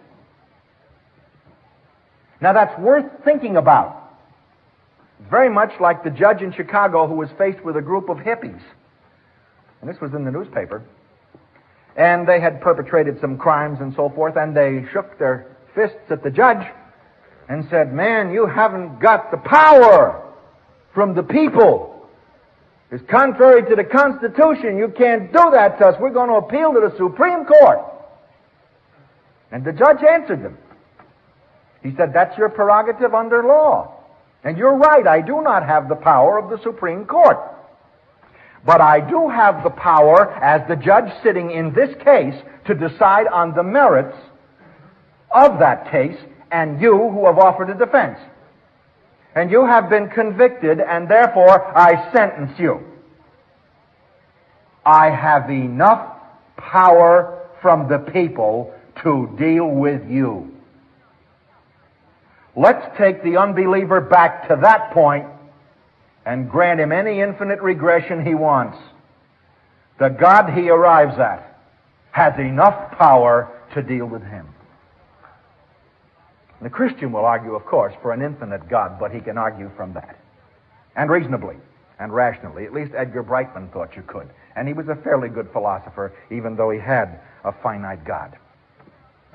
Now, that's worth thinking about. It's very much like the judge in Chicago who was faced with a group of hippies. And this was in the newspaper. And they had perpetrated some crimes and so forth, and they shook their fists at the judge and said, man, you haven't got the power from the people. It's contrary to the Constitution. You can't do that to us. We're going to appeal to the Supreme Court. And the judge answered them. He said, that's your prerogative under law. And you're right, I do not have the power of the Supreme Court. But I do have the power, as the judge sitting in this case, to decide on the merits of that case, and you who have offered a defense. And you have been convicted, and therefore I sentence you. I have enough power from the people to deal with you. Let's take the unbeliever back to that point and grant him any infinite regression he wants. The God he arrives at has enough power to deal with him. The Christian will argue, of course, for an infinite God, but he can argue from that. And reasonably and rationally. At least Edgar Brightman thought you could. And he was a fairly good philosopher, even though he had a finite God.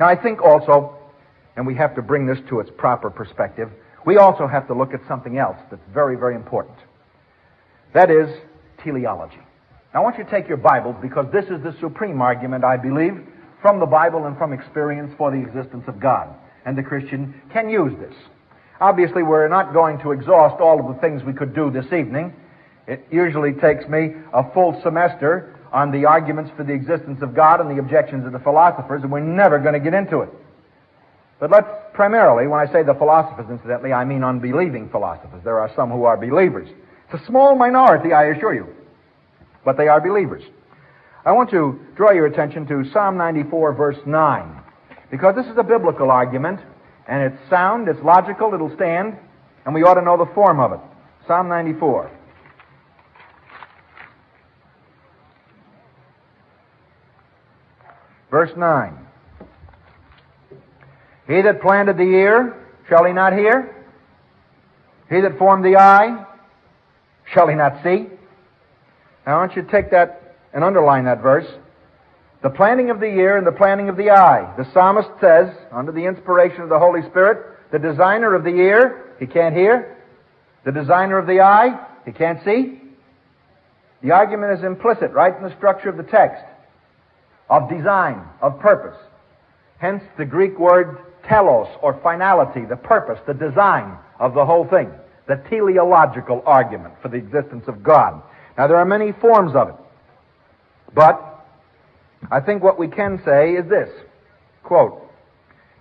Now, I think also, and we have to bring this to its proper perspective, we also have to look at something else that's very, very important. That is teleology. Now, I want you to take your Bibles, because this is the supreme argument, I believe, from the Bible and from experience for the existence of God. And the Christian can use this. Obviously, we're not going to exhaust all of the things we could do this evening. It usually takes me a full semester on the arguments for the existence of God and the objections of the philosophers, and we're never going to get into it. But let's primarily, when I say the philosophers, incidentally, I mean unbelieving philosophers. There are some who are believers. It's a small minority, I assure you, but they are believers. I want to draw your attention to Psalm 94, verse 9. Because this is a biblical argument, and it's sound, it's logical, it'll stand, and we ought to know the form of it. Psalm 94. Verse 9. He that planted the ear, shall he not hear? He that formed the eye, shall he not see? Now I want you to take that and underline that verse. The planting of the ear and the planting of the eye. The psalmist says, under the inspiration of the Holy Spirit, the designer of the ear, he can't hear. The designer of the eye, he can't see. The argument is implicit right in the structure of the text, of design, of purpose. Hence the Greek word telos, or finality, the purpose, the design of the whole thing. The teleological argument for the existence of God. Now there are many forms of it. But I think what we can say is this, quote,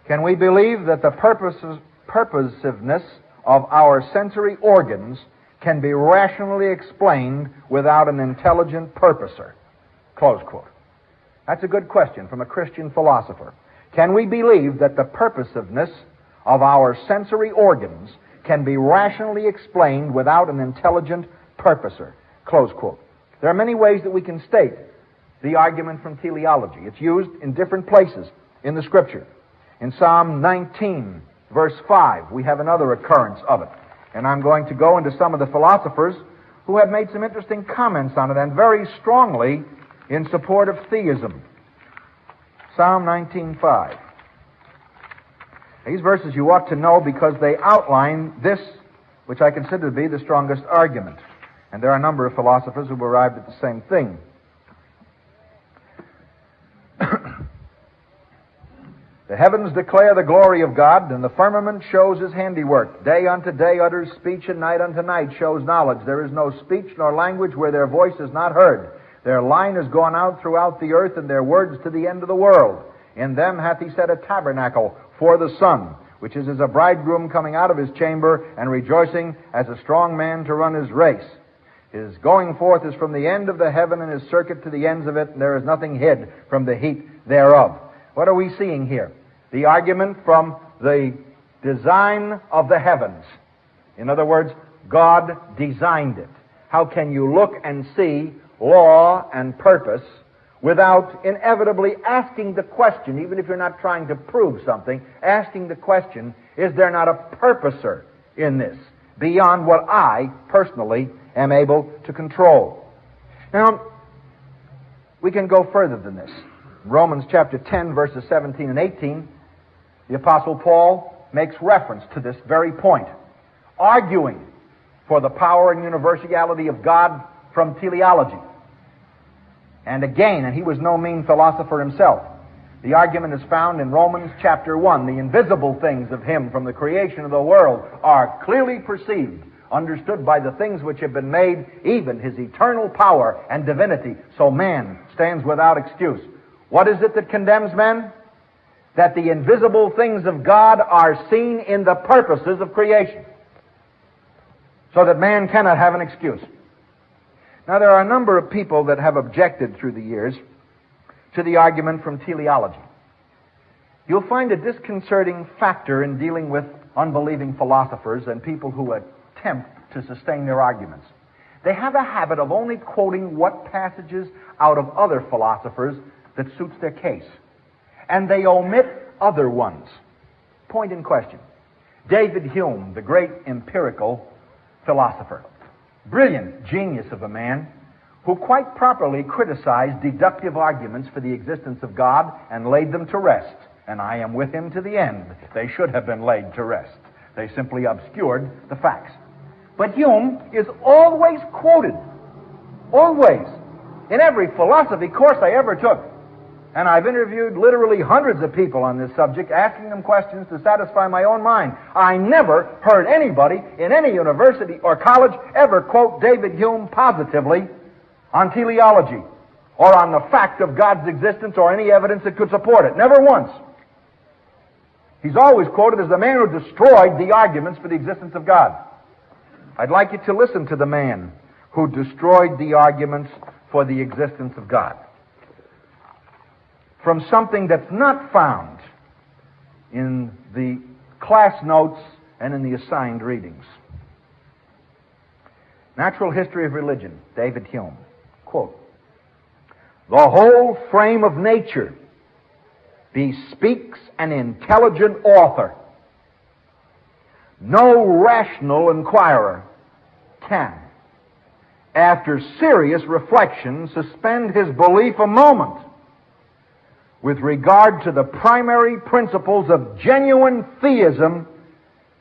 can we believe that the purposiveness of our sensory organs can be rationally explained without an intelligent purposer? Close quote. That's a good question from a Christian philosopher. Can we believe that the purposiveness of our sensory organs can be rationally explained without an intelligent purposer? Close quote. There are many ways that we can state the argument from teleology. It's used in different places in the Scripture. In Psalm 19, verse 5, we have another occurrence of it. And I'm going to go into some of the philosophers who have made some interesting comments on it, and very strongly in support of theism. Psalm 19:5. These verses you ought to know because they outline this, which I consider to be the strongest argument. And there are a number of philosophers who have arrived at the same thing. The heavens declare the glory of God, and the firmament shows his handiwork. Day unto day utters speech, and night unto night shows knowledge. There is no speech nor language where their voice is not heard. Their line is gone out throughout the earth, and their words to the end of the world. In them hath he set a tabernacle for the sun, which is as a bridegroom coming out of his chamber, and rejoicing as a strong man to run his race. His going forth is from the end of the heaven, and his circuit to the ends of it, and there is nothing hid from the heat thereof. What are we seeing here? The argument from the design of the heavens. In other words, God designed it. How can you look and see law and purpose without inevitably asking the question, even if you're not trying to prove something, asking the question, is there not a purposer in this beyond what I personally am able to control? Now, we can go further than this. Romans chapter 10, verses 17 and 18, the Apostle Paul makes reference to this very point, arguing for the power and universality of God from teleology. And again, and he was no mean philosopher himself, the argument is found in Romans chapter 1. The invisible things of him from the creation of the world are clearly perceived, understood by the things which have been made, even his eternal power and divinity. So man stands without excuse. What is it that condemns men? That the invisible things of God are seen in the purposes of creation, so that man cannot have an excuse. Now, there are a number of people that have objected through the years to the argument from teleology. You'll find a disconcerting factor in dealing with unbelieving philosophers and people who attempt to sustain their arguments. They have a habit of only quoting what passages out of other philosophers that suits their case, and they omit other ones. Point in question. David Hume, the great empirical philosopher, brilliant genius of a man who quite properly criticized deductive arguments for the existence of God and laid them to rest. And I am with him to the end. They should have been laid to rest. They simply obscured the facts. But Hume is always quoted. Always. In every philosophy course I ever took. And I've interviewed literally hundreds of people on this subject, asking them questions to satisfy my own mind. I never heard anybody in any university or college ever quote David Hume positively on teleology or on the fact of God's existence or any evidence that could support it. Never once. He's always quoted as the man who destroyed the arguments for the existence of God. I'd like you to listen to the man who destroyed the arguments for the existence of God, from something that's not found in the class notes and in the assigned readings. Natural History of Religion, David Hume. Quote, "The whole frame of nature bespeaks an intelligent author. No rational inquirer can, after serious reflection, suspend his belief a moment with regard to the primary principles of genuine theism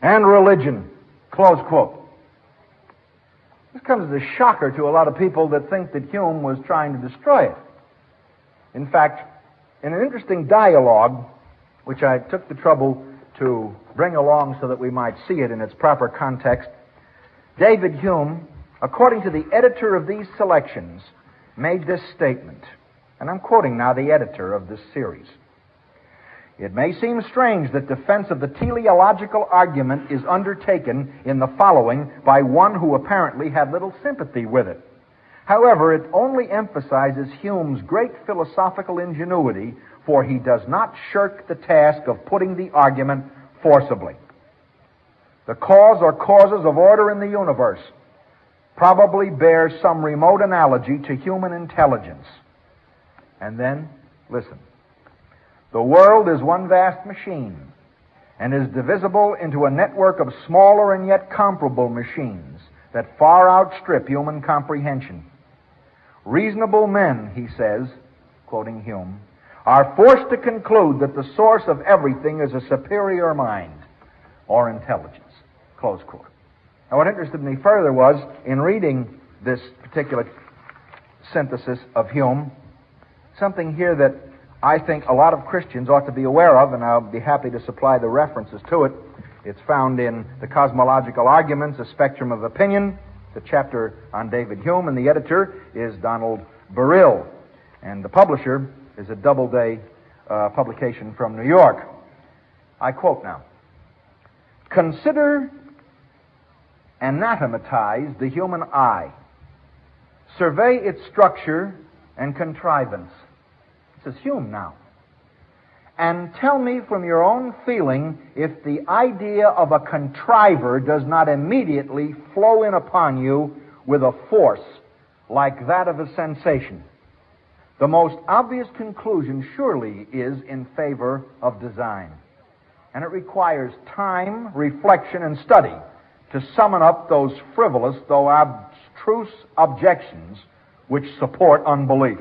and religion." Close quote. This comes as a shocker to a lot of people that think that Hume was trying to destroy it. In fact, in an interesting dialogue, which I took the trouble to bring along so that we might see it in its proper context, David Hume, according to the editor of these selections, made this statement. And I'm quoting now the editor of this series. "It may seem strange that defense of the teleological argument is undertaken in the following by one who apparently had little sympathy with it. However, it only emphasizes Hume's great philosophical ingenuity, for he does not shirk the task of putting the argument forcibly. The cause or causes of order in the universe probably bear some remote analogy to human intelligence." And then, listen. "The world is one vast machine, and is divisible into a network of smaller and yet comparable machines that far outstrip human comprehension. Reasonable men," he says, quoting Hume, are forced to conclude that the source of everything is a superior mind or intelligence. Close quote. Now, what interested me further was, in reading this particular synthesis of Hume, something here that I think a lot of Christians ought to be aware of, and I'll be happy to supply the references to it. It's found in the Cosmological Arguments, A Spectrum of Opinion, the chapter on David Hume, and the editor is Donald Burrill, and the publisher is a Doubleday publication from New York. I quote now, "Consider, anatomatize the human eye. Survey its structure and contrivance." This is Hume now. "And tell me from your own feeling if the idea of a contriver does not immediately flow in upon you with a force like that of a sensation. The most obvious conclusion surely is in favor of design, and it requires time, reflection, and study to summon up those frivolous, though abstruse objections which support unbelief.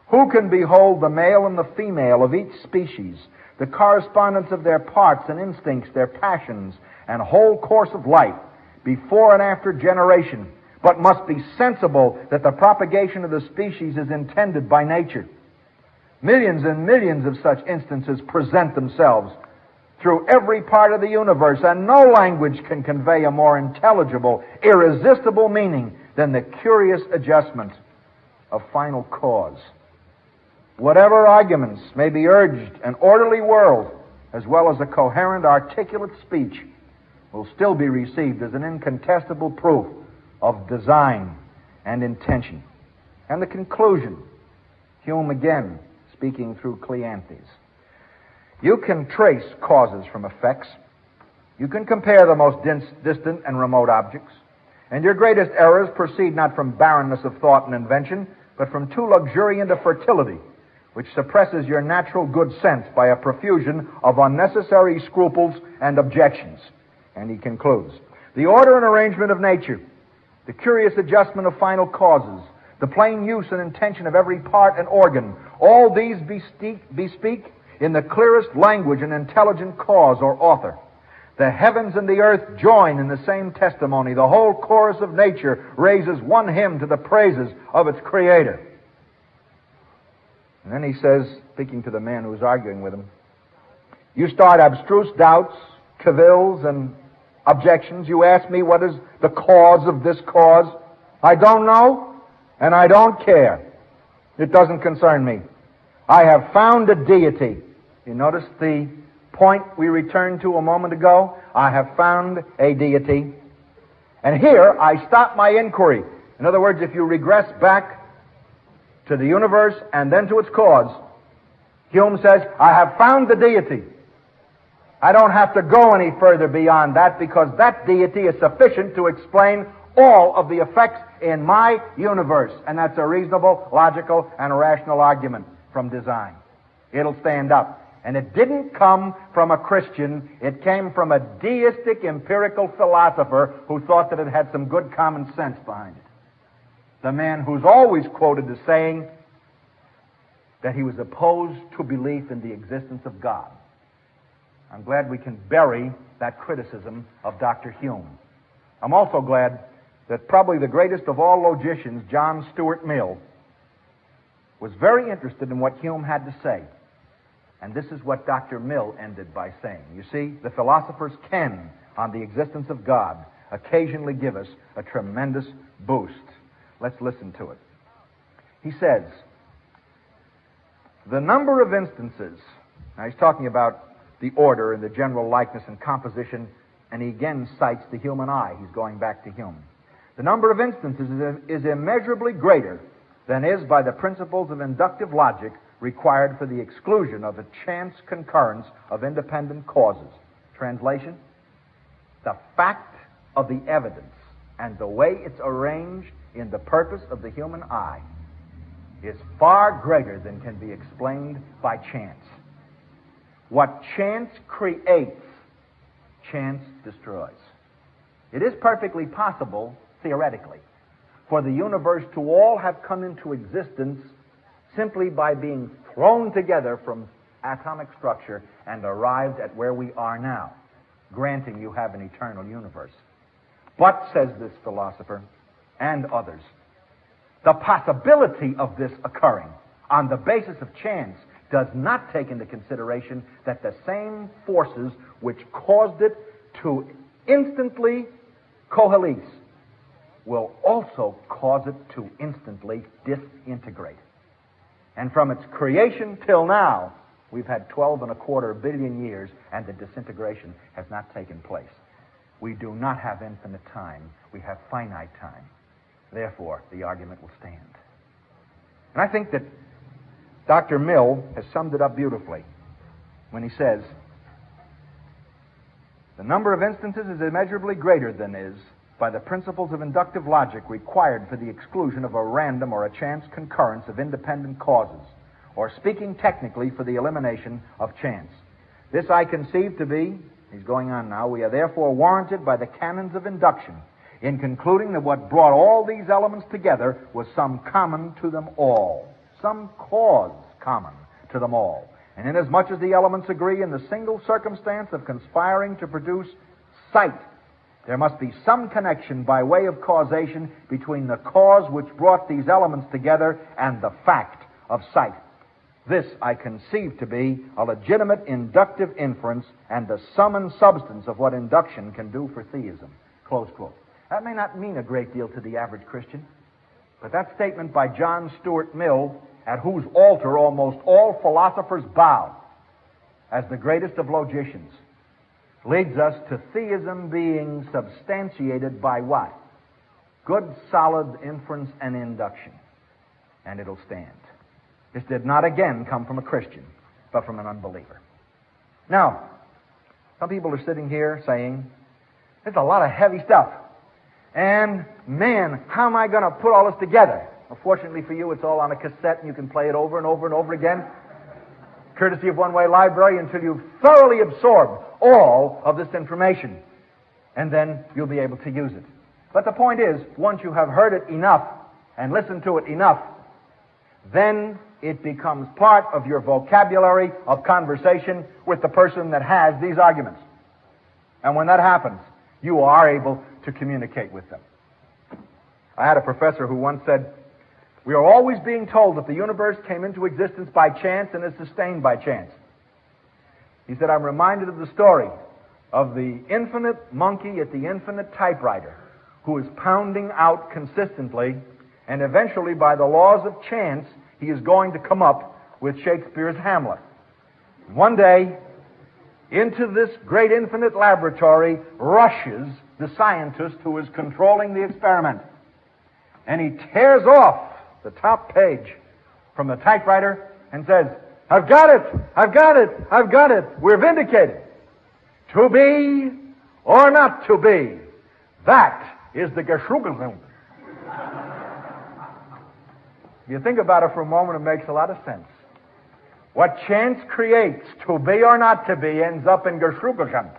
Who can behold the male and the female of each species, the correspondence of their parts and instincts, their passions, and whole course of life, before and after generation, but must be sensible that the propagation of the species is intended by nature? Millions and millions of such instances present themselves through every part of the universe, and no language can convey a more intelligible, irresistible meaning than the curious adjustment of final cause. Whatever arguments may be urged, an orderly world, as well as a coherent, articulate speech, will still be received as an incontestable proof of design and intention." And the conclusion, Hume again speaking through Cleanthes. "You can trace causes from effects. You can compare the most distant and remote objects. And your greatest errors proceed not from barrenness of thought and invention, but from too luxuriant a fertility, which suppresses your natural good sense by a profusion of unnecessary scruples and objections." And he concludes, "The order and arrangement of nature, the curious adjustment of final causes, the plain use and intention of every part and organ, all these bespeak in the clearest language an intelligent cause or author. The heavens and the earth join in the same testimony. The whole chorus of nature raises one hymn to the praises of its Creator." And then he says, speaking to the man who was arguing with him, "You start abstruse doubts, cavils, and objections. You ask me what is the cause of this cause. I don't know, and I don't care. It doesn't concern me. I have found a deity." You notice the point we returned to a moment ago? I have found a deity. And here I stop my inquiry. In other words, if you regress back to the universe and then to its cause, Hume says, I have found the deity. I don't have to go any further beyond that, because that deity is sufficient to explain all of the effects in my universe. And that's a reasonable, logical, and rational argument from design. It'll stand up. And it didn't come from a Christian. It came from a deistic, empirical philosopher who thought that it had some good common sense behind it. The man who's always quoted as saying that he was opposed to belief in the existence of God. I'm glad we can bury that criticism of Dr. Hume. I'm also glad that probably the greatest of all logicians, John Stuart Mill, was very interested in what Hume had to say. And this is what Dr. Mill ended by saying. You see, the philosophers can, on the existence of God, occasionally give us a tremendous boost. Let's listen to it. He says, the number of instances, now he's talking about the order and the general likeness and composition, and he again cites the human eye. He's going back to Hume. The number of instances is immeasurably greater than is by the principles of inductive logic required for the exclusion of a chance concurrence of independent causes. Translation: the fact of the evidence and the way it's arranged in the purpose of the human eye is far greater than can be explained by chance. What chance creates, chance destroys. It is perfectly possible, theoretically, for the universe to all have come into existence simply by being thrown together from atomic structure and arrived at where we are now, granting you have an eternal universe. But, says this philosopher, and others, the possibility of this occurring on the basis of chance does not take into consideration that the same forces which caused it to instantly coalesce will also cause it to instantly disintegrate. And from its creation till now, we've had 12.25 billion years, and the disintegration has not taken place. We do not have infinite time. We have finite time. Therefore, the argument will stand. And I think that Dr. Mill has summed it up beautifully when he says, the number of instances is immeasurably greater than is, by the principles of inductive logic, required for the exclusion of a random or a chance concurrence of independent causes, or speaking technically, for the elimination of chance. This I conceive to be, he's going on now, we are therefore warranted by the canons of induction in concluding that what brought all these elements together was some common to them all, some cause common to them all. And inasmuch as the elements agree in the single circumstance of conspiring to produce sight, there must be some connection by way of causation between the cause which brought these elements together and the fact of sight. This I conceive to be a legitimate inductive inference and the sum and substance of what induction can do for theism. Close quote. That may not mean a great deal to the average Christian, but that statement by John Stuart Mill, at whose altar almost all philosophers bow, as the greatest of logicians, leads us to theism being substantiated by what? Good, solid inference and induction. And it'll stand. This did not again come from a Christian, but from an unbeliever. Now, some people are sitting here saying, there's a lot of heavy stuff. And, man, how am I going to put all this together? Well, fortunately for you, it's all on a cassette, and you can play it over and over and over again, courtesy of One-Way Library, until you've thoroughly absorbed all of this information. And then you'll be able to use it. But the point is, once you have heard it enough and listened to it enough, then it becomes part of your vocabulary of conversation with the person that has these arguments. And when that happens, you are able to communicate with them. I had a professor who once said, we are always being told that the universe came into existence by chance and is sustained by chance. He said, I'm reminded of the story of the infinite monkey at the infinite typewriter who is pounding out consistently, and eventually, by the laws of chance, he is going to come up with Shakespeare's Hamlet. One day, into this great infinite laboratory rushes the scientist who is controlling the experiment. And he tears off the top page from the typewriter and says, I've got it! I've got it! I've got it! We're vindicated! To be or not to be, that is the Geschrugelung. If you think about it for a moment, it makes a lot of sense. What chance creates, to be or not to be, ends up in Geschrugelung.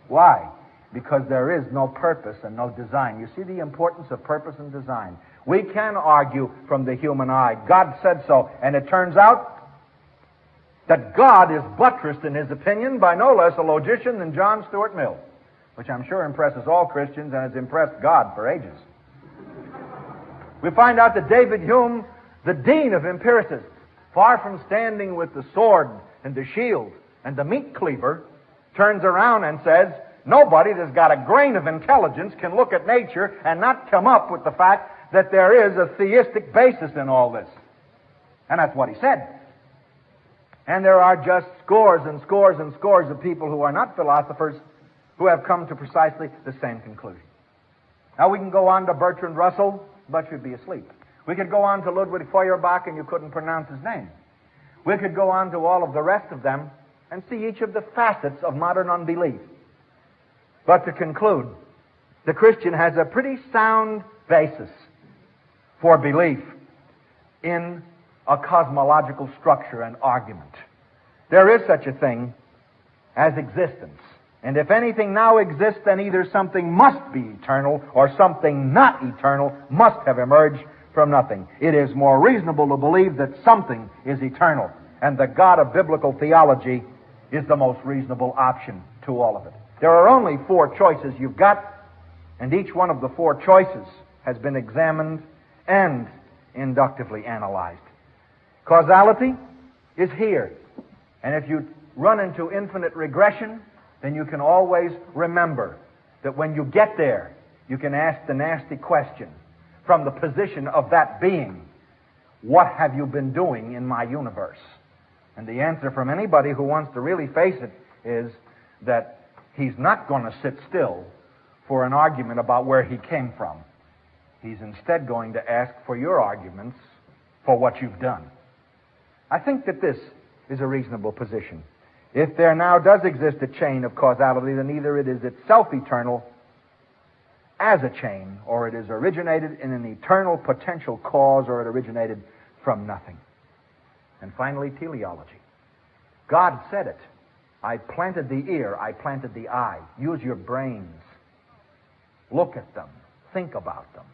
Why? Because there is no purpose and no design. You see the importance of purpose and design. We can argue from the human eye. God said so. And it turns out that God is buttressed in his opinion by no less a logician than John Stuart Mill, which I'm sure impresses all Christians and has impressed God for ages. We find out that David Hume, the dean of empiricists, far from standing with the sword and the shield and the meat cleaver, turns around and says, nobody that's got a grain of intelligence can look at nature and not come up with the fact that there is a theistic basis in all this. And that's what he said. And there are just scores and scores and scores of people who are not philosophers who have come to precisely the same conclusion. Now we can go on to Bertrand Russell, but you'd be asleep. We could go on to Ludwig Feuerbach, and you couldn't pronounce his name. We could go on to all of the rest of them and see each of the facets of modern unbelief. But to conclude, the Christian has a pretty sound basis for belief in a cosmological structure and argument. There is such a thing as existence. And if anything now exists, then either something must be eternal or something not eternal must have emerged from nothing. It is more reasonable to believe that something is eternal. And the God of biblical theology is the most reasonable option to all of it. There are only 4 choices you've got, and each one of the 4 choices has been examined and inductively analyzed. Causality is here. And if you run into infinite regression, then you can always remember that when you get there, you can ask the nasty question from the position of that being, what have you been doing in my universe? And the answer from anybody who wants to really face it is that he's not going to sit still for an argument about where he came from. He's instead going to ask for your arguments for what you've done. I think that this is a reasonable position. If there now does exist a chain of causality, then either it is itself eternal as a chain, or it is originated in an eternal potential cause, or it originated from nothing. And finally, teleology. God said it. I planted the ear, I planted the eye. Use your brains. Look at them. Think about them.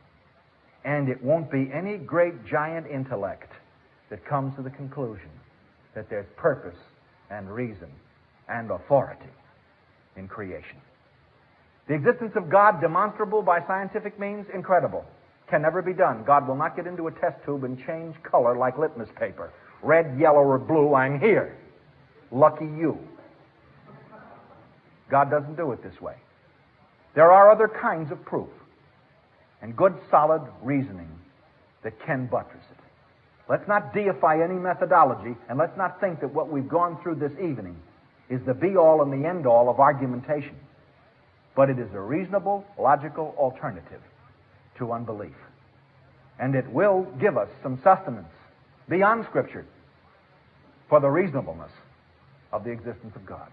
And it won't be any great giant intellect that comes to the conclusion that there's purpose and reason and authority in creation. The existence of God, demonstrable by scientific means, incredible. Can never be done. God will not get into a test tube and change color like litmus paper. Red, yellow, or blue, I'm here. Lucky you. God doesn't do it this way. There are other kinds of proof and good, solid reasoning that can buttress it. Let's not deify any methodology, and let's not think that what we've gone through this evening is the be-all and the end-all of argumentation. But it is a reasonable, logical alternative to unbelief. And it will give us some sustenance beyond Scripture for the reasonableness of the existence of God.